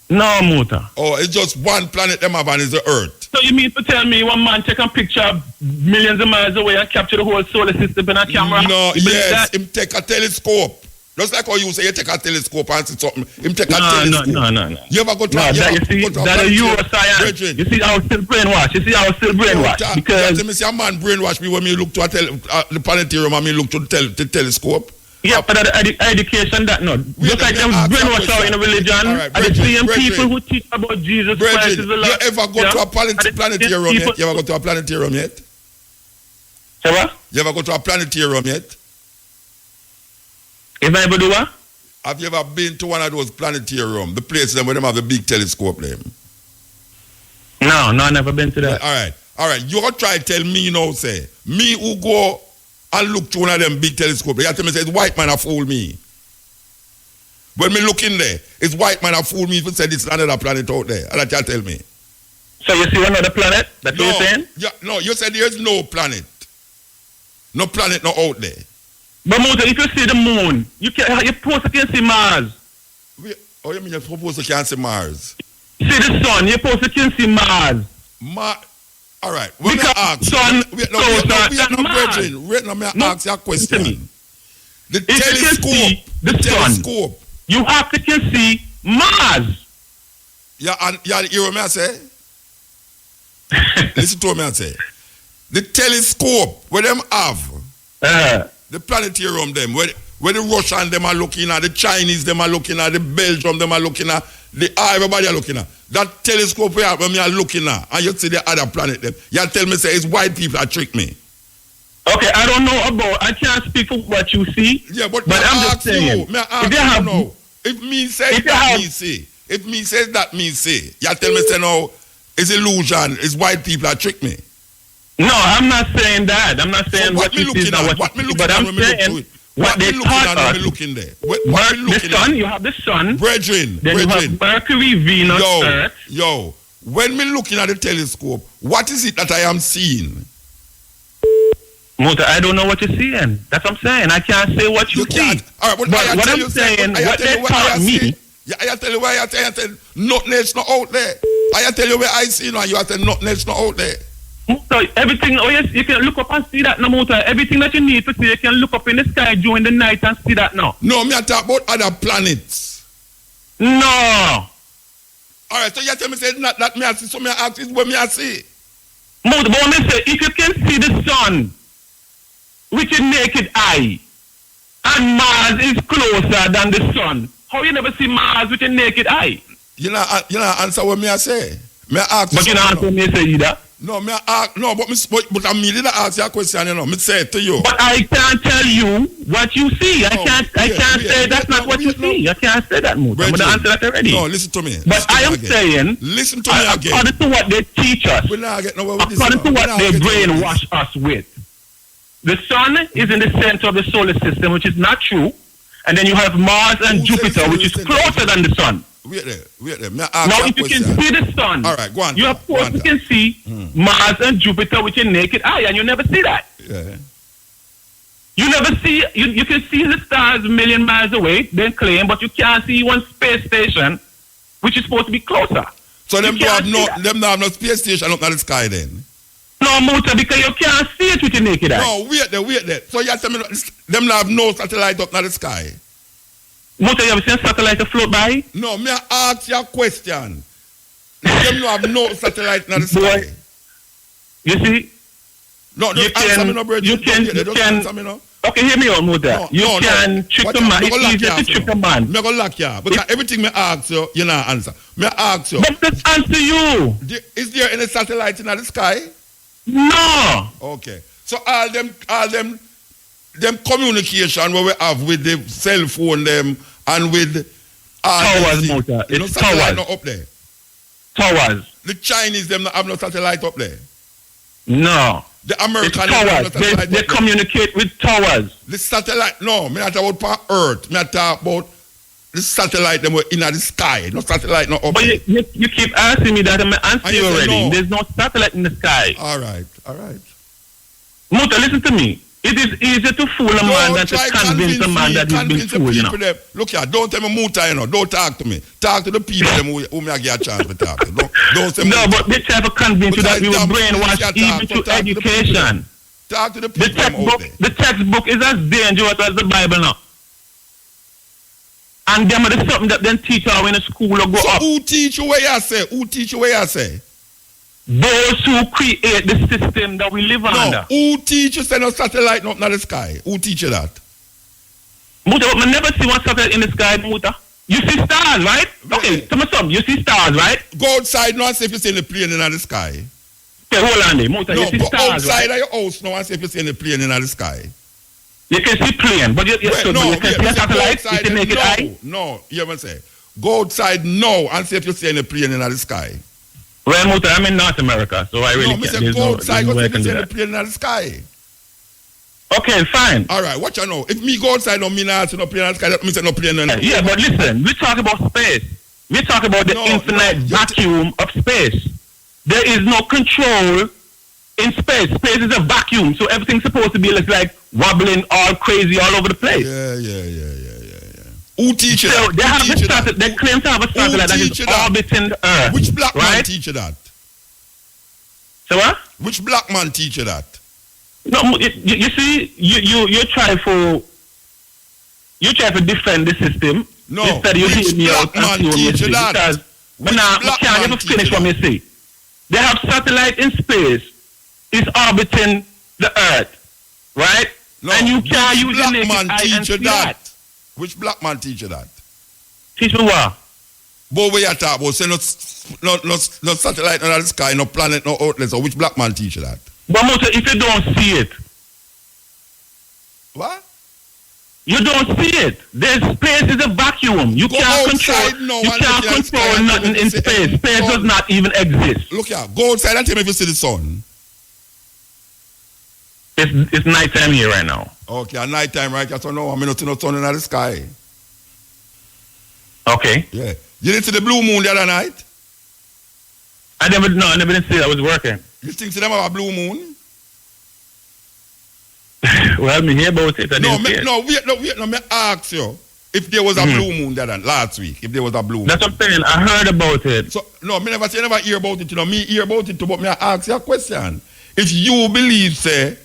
No, Muta. Oh, it's just one planet them have and it's the Earth. So you mean to tell me one man take a picture millions of miles away and capture the whole solar system in a camera? No, yes, him take a telescope. Just like how you say you take a telescope and see something. Him take a telescope. No. You ever go to that is Euroscience. You see how still brainwash. Because me see a man brainwash me when me look to the planetarium and me look to the telescope. Yeah, but the education that not. Just like them brainwash out in a religion. Right, the same people who teach about Jesus Christ is a lot. You ever go to a planetarium yet? You ever go to a planetarium yet? Say what? You ever go to a planetarium yet? If I ever do what? Have you ever been to one of those planetarium, the places where them have the big telescope them? No, I never been to that. All right. You try to tell me now, say, me who go and look through one of them big telescopes, you have to me say, it's white man that fool me. When me look in there, it's white man that fool me if you say it's another planet out there. And that you tell me. So you see another planet? That's what you're saying? No, you said there's no planet. No planet no out there. But Moses, if you see the moon, you're supposed to can see Mars. Oh, you mean you're supposed to can see Mars? See the sun, you're supposed to can see Mars. All right. When because I ask, sun wait, may I ask you a question? The telescope. You have to can see Mars. Yeah, and you hear what I say? Listen to what I say. The telescope, where them have, the planetarium them, where the Russian them are looking at, the Chinese them are looking at, the Belgium them are looking at, everybody are looking at. That telescope where me are looking at, and you see the other planet them, you tell me say it's white people that trick me. Okay, I don't know about, I can't speak for what you see. Yeah, but I'm just saying. If me says that, me say. If me says that, me say. You tell me say no, it's illusion, it's white people that trick me. No, I'm not saying that. I'm not saying what you see is not what you see, but I'm saying what they taught us. The sun, you have the sun. Brethren. You have Mercury, Venus, Earth. Yo, when me looking at the telescope, what is it that I am seeing? Mota, I don't know what you're seeing. That's what I'm saying. I can't say what you see. All right, what I'm saying, what they taught me. Yeah, I tell you why I tell you nothing else not out there. I tell you where I see now, you are saying nothing else not out there. So everything, oh yes, you can look up and see that no matter. Everything that you need to see, you can look up in the sky during the night and see that now. No, me I talk about other planets. No. Alright, so you tell me say not that me I see, so me I ask is what me I see. But when I say, if you can see the sun with your naked eye, and Mars is closer than the sun, how you never see Mars with your naked eye? You know answer what me I say. Me I ask. But you don't answer me say either. No, me I ask. No, but I immediately ask you a question. You know, me say it to you. But I can't tell you what you see. I can't say that's not what you see. I can't say that, Mood. I'm going to answer that already. No, listen to me. But I am saying, listen to me again. According to what they teach us, we're not getting nowhere with this. According to what they brainwash us with, the sun is in the center of the solar system, which is not true. And then you have Mars and Jupiter, which is closer than the sun. Wait there. Now, if you can see the sun, all right, go on. You of course you can see Mars and Jupiter with your naked eye, and you never see that. Yeah. You never see. You can see the stars a million miles away, they claim, but you can't see one space station, which is supposed to be closer. So them don't have no space station up in the sky then. No, Muta, because you can't see it with your naked eye. No, wait there. So you tell me them don't have no satellite up in the sky. Muta, you ever seen satellite float by? No, me ask you a question. Them don't have no satellite in the sky. You see? No, don't answer me no, bro. You can answer me no. Okay, hear me out, Muta. You can trick a man. It's easier to trick a man. I'm going to lock you. Because everything me ask you, you not answer. Me ask you. But just answer you. Is there any satellite in the sky? No. Okay. So all them communication where we have with the cell phone them and with towers, Muta. It's towers. Not up there. Towers. The Chinese them not have no satellite up there. No. The American towers. They communicate with towers. The satellite, no, me not talk about Earth. Me not talk about the satellite them were in the sky. No satellite not up but there. You keep asking me that, I'm answering you already. No. There's no satellite in the sky. All right. Muta, listen to me. It is easier to fool a man than to convince a man that he's been fooled, you know. Look here, don't tell me Muta, you know. Don't talk to me. Talk to the people who may get a chance to talk to. Don't say no, but they try to convince you that we were brainwashed even through education. Talk to the people. The textbook is as dangerous as the Bible now. And them are something that then teach you in a school or go up. Who teach you what you say? Those who create the system that we live under. Who teach you send a satellite up in the sky? Who teach you that? Muta, but I never see one satellite in the sky, Muta. You see stars, right? Okay, tell me something. You see stars, right? Go outside now and see if you see the plane in the sky. Okay, hold on there, Muta. No, you see go stars, outside right? of your house now and see if you see the plane in the sky. You can see plane, but you can see a satellite, you can make it eye? No, you ever say, go outside now and see if you see any plane in the sky. Well, Muta, I'm in North America, so I really can't. No, go outside and see if you see any plane in the sky. Okay, fine. All right, what you know? If me go outside and me not see no plane in the sky, that means no plane in the sky. Yeah, but listen, we talk about space. We talk about the infinite vacuum of space. There is no control in space. Space is a vacuum, so everything's supposed to be like wobbling all crazy all over the place. Yeah. Who teach you so that? They claim to have a satellite that is orbiting the Earth. Which black man right? teach you that? So what? Which black man teach you that? No, you see, you try to defend the system. No, instead you which me black out man teach you that? Because I can't even finish what you say. They have satellite in space. Is orbiting the Earth, right? No, and you can't use the naked eye and see that. Which black man teach you that? Teach me what? But we are talking about say no satellite, no sky, no planet, no outlet. So which black man teach you that? But Muta, if you don't see it, what? You don't see it. There's space is a vacuum. You can't control. You can't control nothing in space. Space does not even exist. Look here, go outside and tell me if you see the sun. It's nighttime here right now. Okay, at nighttime, right? So no, I'm not seeing no sun in the sky. Okay. Yeah. You didn't see the blue moon the other night? I never did see it. I was working. You think see them have a blue moon? Well, me hear about it. Wait, me ask you. If there was a blue moon that last week, if there was a blue moon. That's what I'm saying. I heard about it. So, no, me never hear about it, you know. Me hear about it too, but me ask you a question. If you believe, say,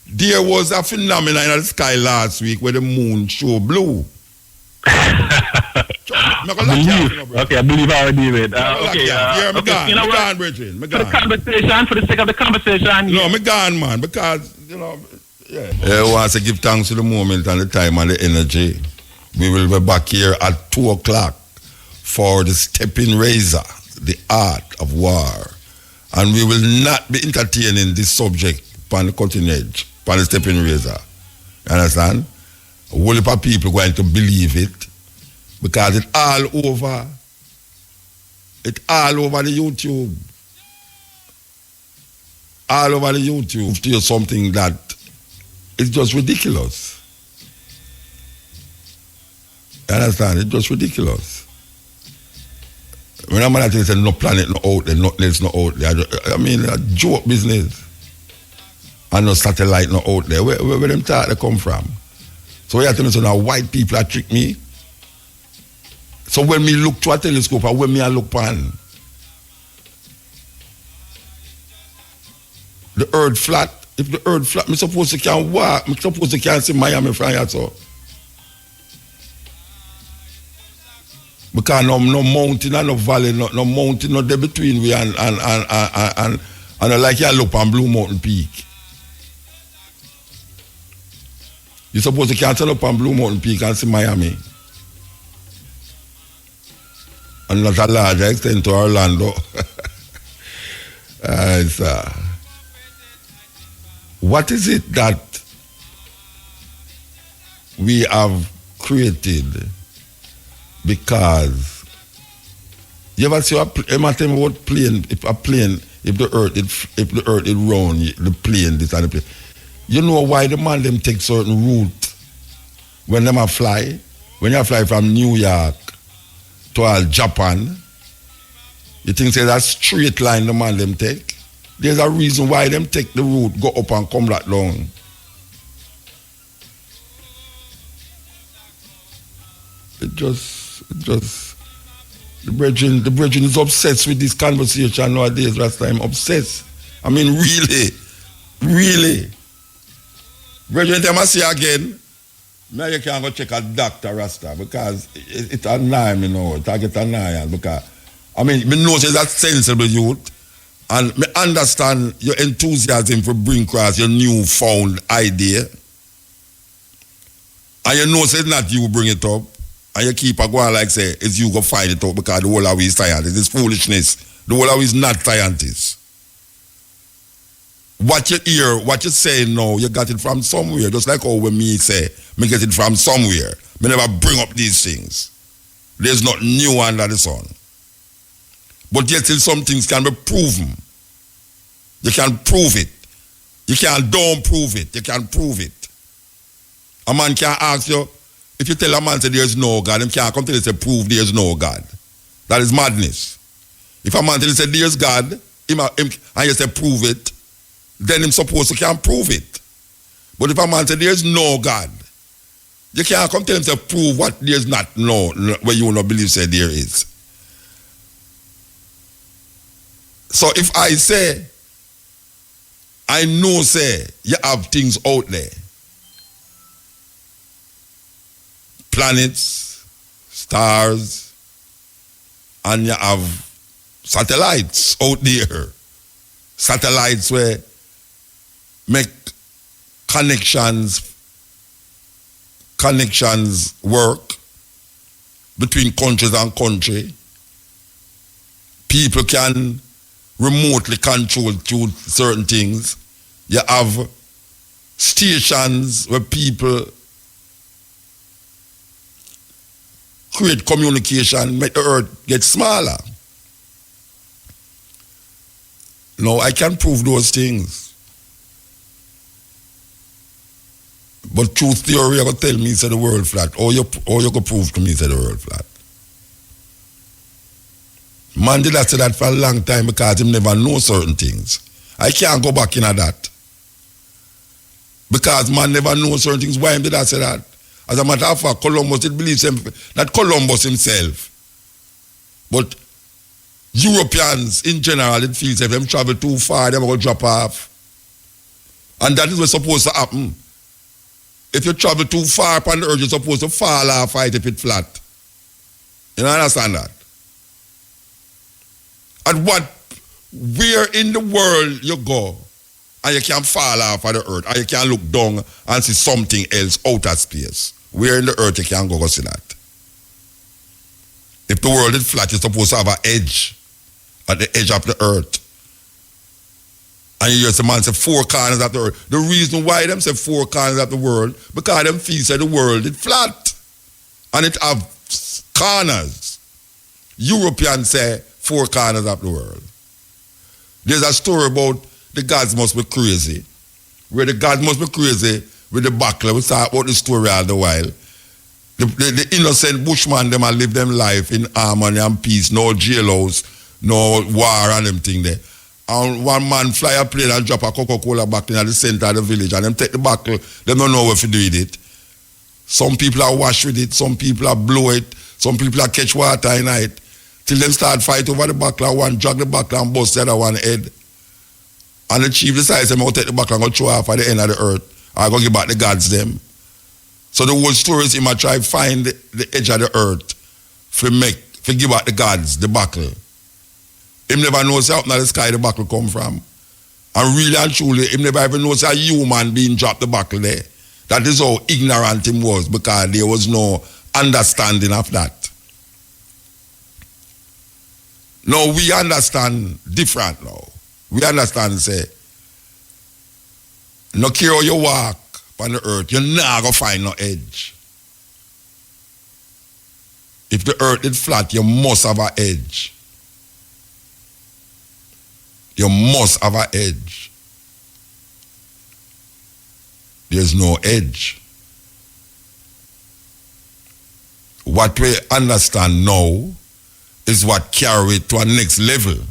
there was a phenomenon in the sky last week where the moon showed blue. Okay, I believe I already read. Okay, me gone, Bridget. Me gone. For the conversation, for the sake of the conversation. No, me gone, man, because, you know, I want to give thanks to the moment and the time and the energy. We will be back here at 2 o'clock for the Stepping Razor, the art of war. And we will not be entertaining this subject on the cutting edge, on the Stepping Razor. You understand? A whole heap of people going to believe it because it's all over. It's all over the YouTube. All over the YouTube. Still something that is just ridiculous. You understand? It's just ridiculous. When I'm not saying no planet, no out there, nothing no out there. I mean, a joke business. And no satellite, no out there. Where them thought they come from? So you have to know, so now white people are trick me. So when me look to a telescope, and when me I look pan, the earth flat. If the earth flat, me supposed to can walk. Me supposed to can see Miami from here, so. Because no mountain and no valley, no mountain, no there between we and like you look on Blue Mountain Peak. You're supposed to can't turn up on Blue Mountain Peak and see Miami. And not a larger extent to Orlando. What is it that we have created? Because you ever see about plane? If the earth is round, the plane, this and the plane. You know why the man them take certain route when them a fly? When you fly from New York to Japan, you think say that straight line the man them take? There's a reason why them take the route, go up and come back down. It just the brethren is obsessed with this conversation nowadays. Last time obsessed. I mean, really. Brethren, they must see again. Now you can go check a doctor, Rasta, because it's annoying me now. It get annoying because I mean, me know it's a sensible youth, and me understand your enthusiasm for bring across your newfound idea, and you know it's not you bring it up. And you keep going like say, it's you go find it out because the whole of it is scientists. It's foolishness. The whole of it is not scientists. What you hear, what you say now, you got it from somewhere. Just like how when me say, me get it from somewhere. Me never bring up these things. There's not new under the sun. But yet still some things can be proven. You can prove it. You can't don't prove it. You can prove it. A man can ask you, if you tell a man that there's no God, him can't come tell you say prove there's no God. That is madness. If a man tell you say there's God, him and you say prove it, then him supposed to can prove it. But if a man say there's no God, you can't come tell him to prove what there's not no where you not believe say there is. So if I say, I know say you have things out there. Planets, stars, and you have satellites out there. Satellites where make connections work between countries and country. People can remotely control through certain things. You have stations where people create communication, make the earth get smaller. No, I can prove those things. But truth theory, you go tell me say the world flat. Or you go prove to me say the world flat. Man did that say that for a long time because him never know certain things. I can't go back into that. Because man never know certain things. Why him did that say that? As a matter of fact, Columbus did believe that Columbus himself, but Europeans in general, it feels if them travel too far, they're going to drop off. And that is what's supposed to happen. If you travel too far upon the earth, you're supposed to fall off it if it's flat. You understand that? And where in the world you go, and you can fall off of the earth, and you can look down and see something else outer space. Where in the earth you can go see that? If the world is flat, you're supposed to have an edge at the edge of the earth. And you hear some man say 4 corners of the earth. The reason why them say 4 corners of the world, because them feel that the world is flat. And it have corners. Europeans say 4 corners of the world. There's a story about the gods must be crazy. Where the gods must be crazy with the buckler. We talk about the story all the while. The innocent bushman, them and live them life in harmony and peace. No jailhouse, no war and them thing there. And one man fly a plane and drop a Coca-Cola bottle in the center of the village and them take the bottle, them don't know what to do with it. Some people are wash with it, some people are blow it, some people are catch water in it. Till them start fight over the bottle, one drag the bottle and bust the other one head. And the chief decides them to take the bottle and go throw off at the end of the earth. Or go give back the gods them. So the whole story is him a try find the edge of the earth for give back the gods, the buckle. Him never knows how the sky the buckle come from. And really and truly, him never even knows a human being dropped the buckle there. That is how ignorant him was, because there was no understanding of that. Now we understand different now. We understand, say, no care how you walk on the earth, you're not going to find no edge. If the earth is flat, you must have an edge. You must have an edge. There's no edge. What we understand now is what carry it to a next level.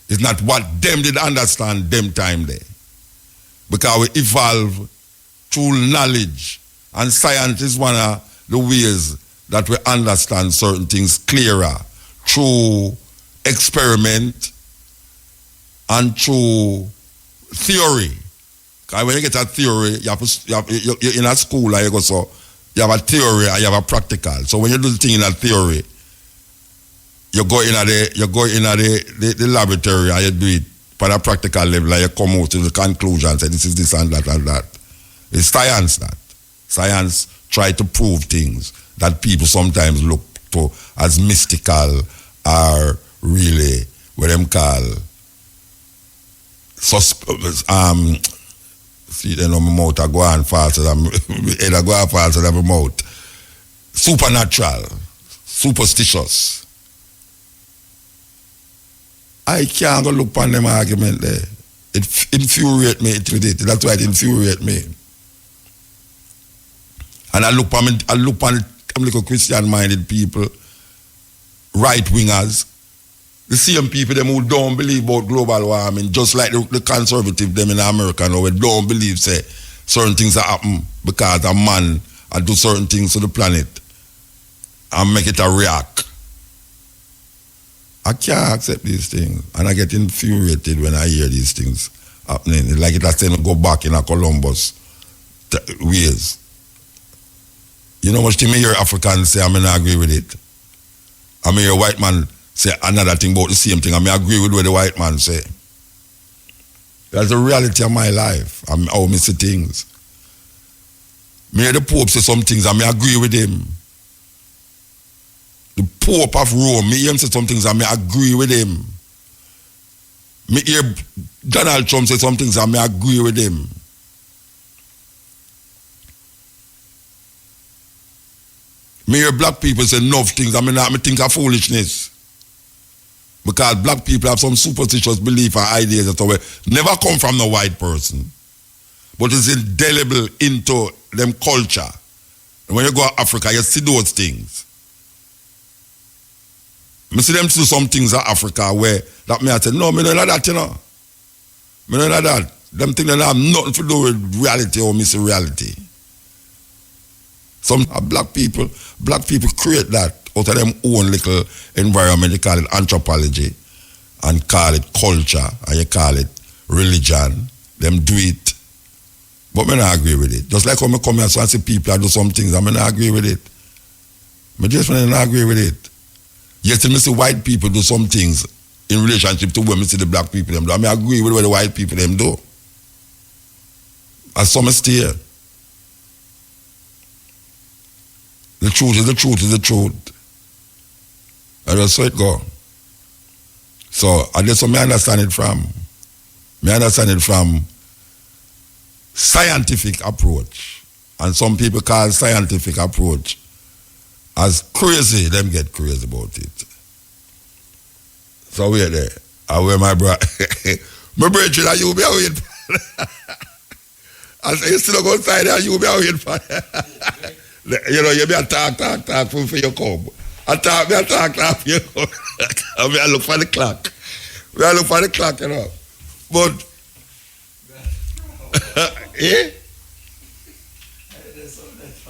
It's not what them did understand them time there. Because we evolve through knowledge. And science is one of the ways that we understand certain things clearer. Through experiment and through theory. Because when you get a theory, you're in a school and you have a theory and you have a practical. So when you do the thing in a theory, you go in the laboratory and you do it on a practical level and you come out to the conclusion and say this is this and that and that. It's science that. Science try to prove things that people sometimes look to as mystical or really what them call see then on my mouth I go on faster than head I go on faster than my mouth. Supernatural, superstitious. I can't go look on them argument there. It infuriates me with it. That's why it infuriates me. And I look on I'm like a Christian-minded people, right-wingers, the same people them who don't believe about global warming, just like the conservative them in America now, who don't believe say certain things are happen because a man I do certain things to the planet and make it a react. I can't accept these things, and I get infuriated when I hear these things happening. It's like it has to go back in a Columbus ways. You know much thing me hear Africans say, I may not agree with it. I may hear a white man say another thing about the same thing, I may agree with what the white man say. That's the reality of my life. I'm how I see things. Me hear the Pope say some things, I may agree with him. The Pope of Rome, me hear him say some things, I may agree with him. Me hear Donald Trump say some things, I may agree with him. Me hear black people say enough things, I me think of foolishness. Because black people have some superstitious belief and ideas that never come from no white person. But it's indelible into them culture. And when you go to Africa, you see those things. I see them do some things in Africa where that me I say, no, me don't know that, you know. Me don't know that. Them things that have nothing to do with reality or miss reality. Some black people create that out of them own little environment. You call it anthropology and call it culture and you call it religion. Them do it. But I don't agree with it. Just like when I come here and see people do some things, I don't agree with it. I just don't agree with it. Yes, I see white people do some things in relationship to when I see the black people them do. I agree with what the white people them do. As some stay. The truth is the truth is the truth. And that's how it go. So, and that's what I understand it from. I understand it from scientific approach. And some people call scientific approach as crazy. Them get crazy about it. So we're there. I wear my brother. My brother, are you be out? I say, you still go outside there, you be out. You know, you be a talk for your come. I talk for you. I look for the clock. I look for the clock, you know. But, eh?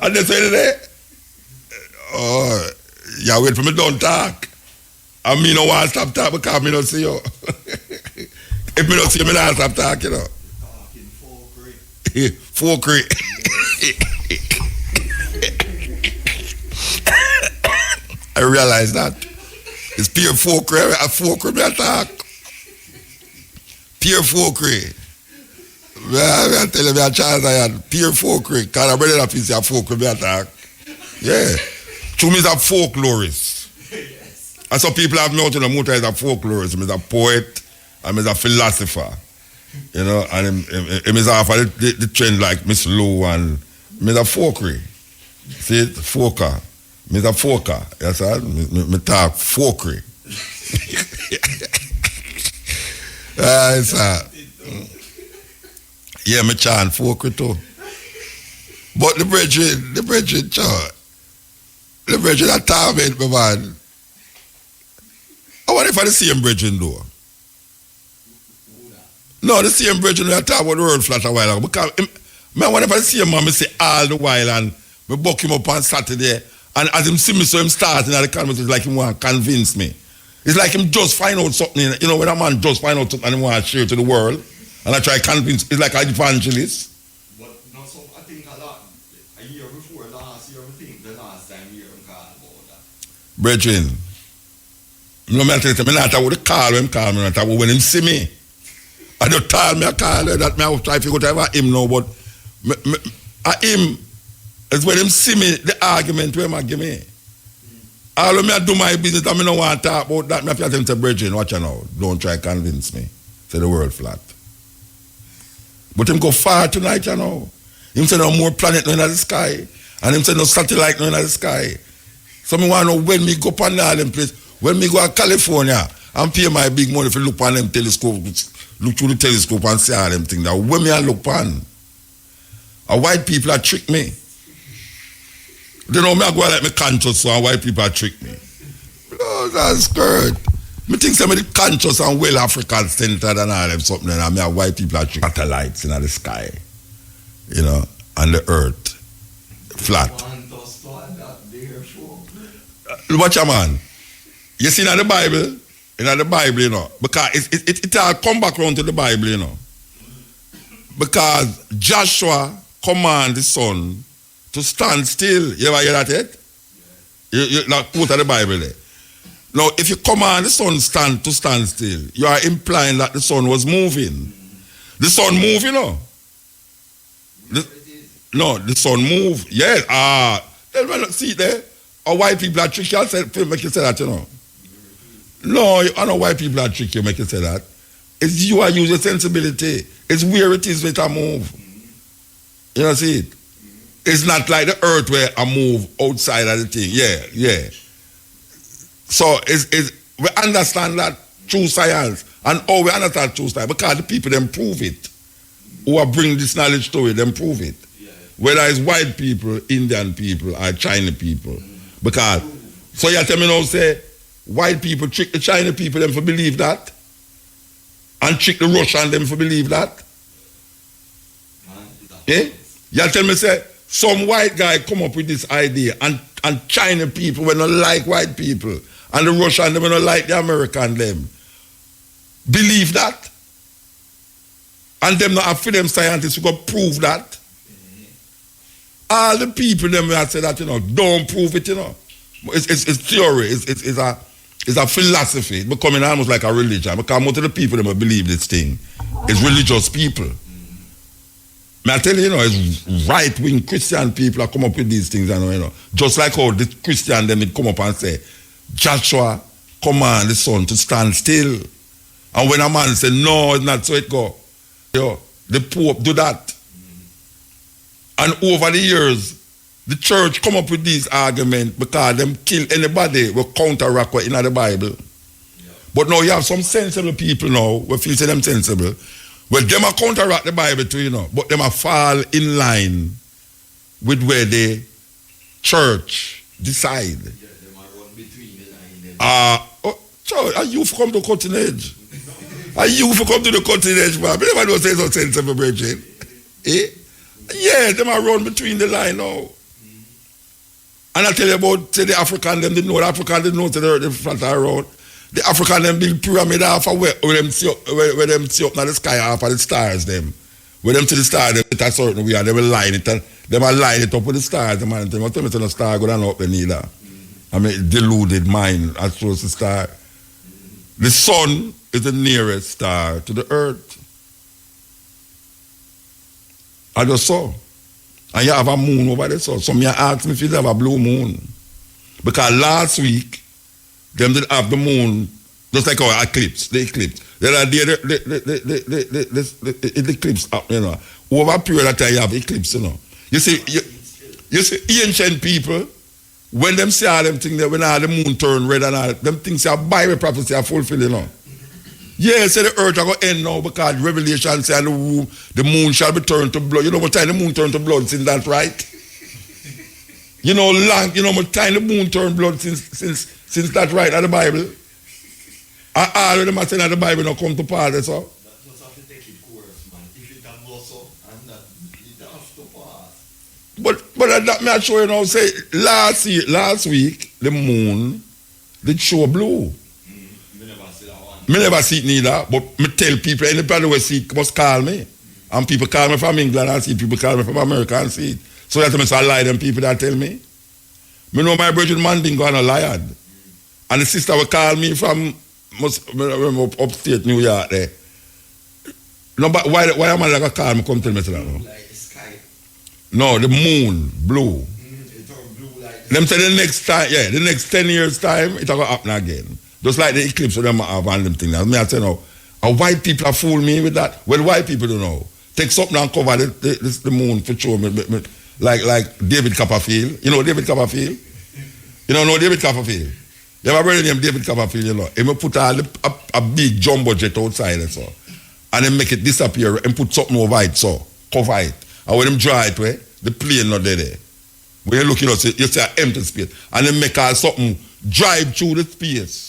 And they say that, oh, you wait for me, don't talk. And me no want to stop talking because me don't see you. If me don't see you, me don't stop talking, you know. Folklore. I realize that. It's pure folklore. A folklore me attack. Pure folklore. I tell you, I chance I had pure folklore. Because I read that piece of folklore me attack. Yeah. To me, is a folklorist. Yes. And some people have known to the motor is a folklorist. He's a poet and he's a philosopher. You know, and he is off the trend like Miss Lou and he's a folklore. See it? Folker. He's a folker. Yes, sir. Me talk folklore. Yeah, me chant folklore too. But the brethren, that torment me, man. I wonder if I the same brethren though. No, the same brethren that talk about the world flat a while ago. Because I wonder if I the same man, I say all the while and I buck him up on Saturday. And as him see me, so him starting at the conversation, it's like him want to convince me. It's like him just find out something, you know, when a man just find out something and he want to share it to the world. And I try to convince, it's like an evangelist. But not so, I think a year before last year, I think the last time you heard him call about that. Brethren, no matter what, I'm not about the call when him call me, I'm not about when him see me. I don't tell me a call that me I will try to figure out about him now, but him, it's when him see me, the argument where I give me. All of me I do my business, I don't want to talk about that. I have to tell him to brethren, watch you now. Don't try to convince me. Say the world flat. But him go far tonight, you know. Him say no more planet in the sky. And him say no satellite in the sky. So me want to know when me go up on all them place, when me go to California and pay my big money for look on them telescope, look through the telescope and see all them things. That when me I look on, white people are trick me. They know me I go like me conscious so white people are trick me. No, that's good. Me think somebody conscious and well African centered and all them something and I mean white people are trick satellites in the sky. You know, and the earth. Flat. Watch a man. You see in the Bible, you know, because it all come back around to the Bible, you know. Because Joshua command the son to stand still. You ever hear that yet? You like quote of the Bible there. Now, if you command the sun to stand still, you are implying that the sun was moving. The sun move, you know. No, the sun move. Yes. See there. Or white people are tricky. I'll make you say that, you know. No, I know white people are tricky. Make you say that. It's you are using sensibility. It's where it is with a move. You know, see it. It's not like the earth where I move outside of the thing. Yeah. So we understand that true science. And how we understand true science? Because the people them prove it. Who are bringing this knowledge to it, them prove it. Yeah. Whether it's white people, Indian people, or China people. Because, so you tell me now, say, white people trick the China people them for believe that? And trick the Russian them for believe that? Eh? You tell me, say, some white guy come up with this idea and China people when don't like white people and the Russian them when don't like the American them. Believe that. And them not have for them scientists who can prove that. All the people them that say that, don't prove it, It's theory. It's a philosophy. It's becoming almost like a religion. Because most of the people them believe this thing. It's religious people. I tell you, it's right-wing Christian people that come up with these things, Just like how the Christian them would come up and say, Joshua command the sun to stand still. And when a man say, no, it's not so it go. The Pope do that. And over the years, the church come up with these arguments because them kill anybody who counteract what in the Bible. Yeah. But now you have some sensible people now, who feel say them sensible. Well, them are counteract the Bible too, but them are fall in line with where the church decide. Yeah, them are run between the line. So are you come to cutting edge? Are you come to the cutting edge, man? Never don't say so sensible, brethren. Yeah, them are run between the line now. And I tell you about, say the African, them didn't know, the African didn't know the flat around. The African, them build pyramid half of where them see up now the sky half of the stars, them. Where them see the stars, them it a certain way, and they will line it, and they will line it up with the stars, them and them. I tell me, the star go down up the neither. I mean, deluded mind, as close to the star. The sun is the nearest star to the earth. I just saw. And you have a moon over there, so some of you ask me if you have a blue moon. Because last week, them did have the moon, just like our eclipse, the eclipse. The other day, the eclipse, over a period of time, you have eclipse, You see, ancient people, when them see all them things there, when all the moon turn red and all, them things are Bible prophecy are fulfilling, Yeah, say the earth are going to end now because Revelation says the moon shall be turned to blood. You know what time the moon turned to blood since that's right? What time the moon turned blood since that's right at the Bible? All of them are saying that the Bible not come to pass, so. That just have to take it course, man. If it can go so, and that it has to pass. But that may I show you now, say, last week, the moon did show blue. Me never see it neither, but me tell people, anybody who see it must call me. And people call me from England and see it, people call me from America and see it. So that's why I lie them people that tell me. Me know my brother Mandingo and a liar. And the sister will call me from upstate New York there. No, but why am I like a call me come tell me that? No? Like the sky. No, the moon, blue. It turn blue like them say the next time, the next 10 years time, it's going to happen again. Just like the eclipse of them have and them things. Me I say now, white people have fooled me with that. Well, white people don't know. Take something and cover the moon for show me, like David Copperfield. You know David Copperfield? You don't know David Copperfield? You have a brother named David Copperfield, He may put a big jumbo jet outside so. And then make it disappear and put something over it so. Cover it. And when them dry it, the plane not there. When you look, you see an empty space. And then make something drive through the space.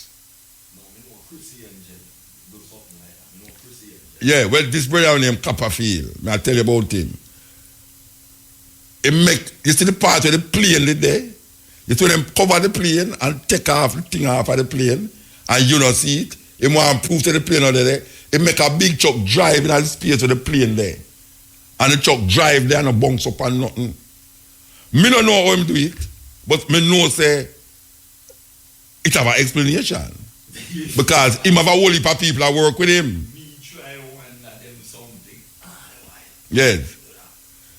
Yeah, well, this brother named Copperfield, I tell you about him. You see the part where the plane did there? You see them cover the plane and take off the thing off of the plane, and you don't see it. He want to prove to the plane out there. He make a big truck drive in the space with the plane there. And the truck drive there and a bounce up and nothing. Me don't know how him do it, but me know say it have an explanation. Because him have a whole heap of people that work with him. Yes.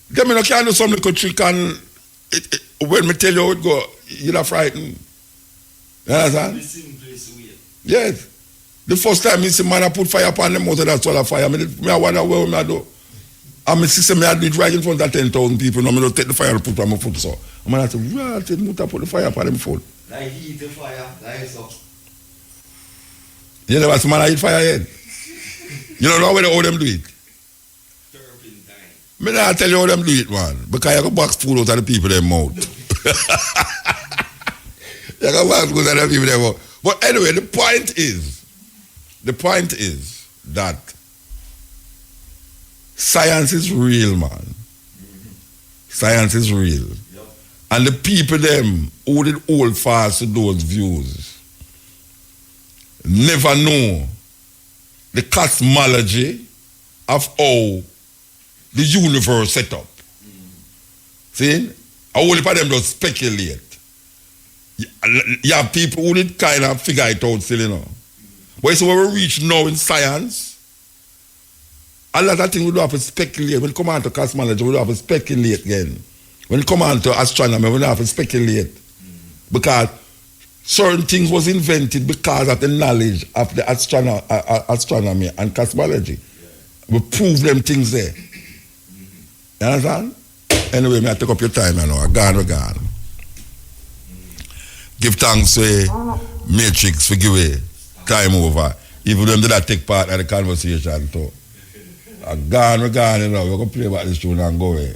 Them you can't do some little trick and when me tell you how it go, you're not frightened. You understand? Yes. The first time me see man I put fire upon them out of that solar fire, me I wonder what I do. And my sister me I do it right in front of 10,000 people. Now me don't take the fire and put it on my foot so. And I say, well, I said, Muta put the fire upon them foot. Like heat the fire, like so. You never see man I eat fire yet? You don't know how them do it? Me not tell you how them do it, man. Because you can box food out of the people in their mouth. You can box food out of the people in their mouth. But anyway, the point is that science is real, man. Science is real. Yep. And the people them who did hold fast to those views never know the cosmology of how the universe set up. See? All of them just speculate. You have people who did kind of figure it out still, you know. But so when we reach now in science, a lot of things we do have to speculate. When it come on to cosmology, we do have to speculate again. When it come on to astronomy, we do have to speculate. Because certain things was invented because of the knowledge of the astronomy and cosmology. We prove them things there. You understand? Anyway, may I take up your time, you know. I gone. Give thanks to Matrix for giving time over. Even them did not take part in the conversation too. I gone, you know. We're going to play about this tune and go away.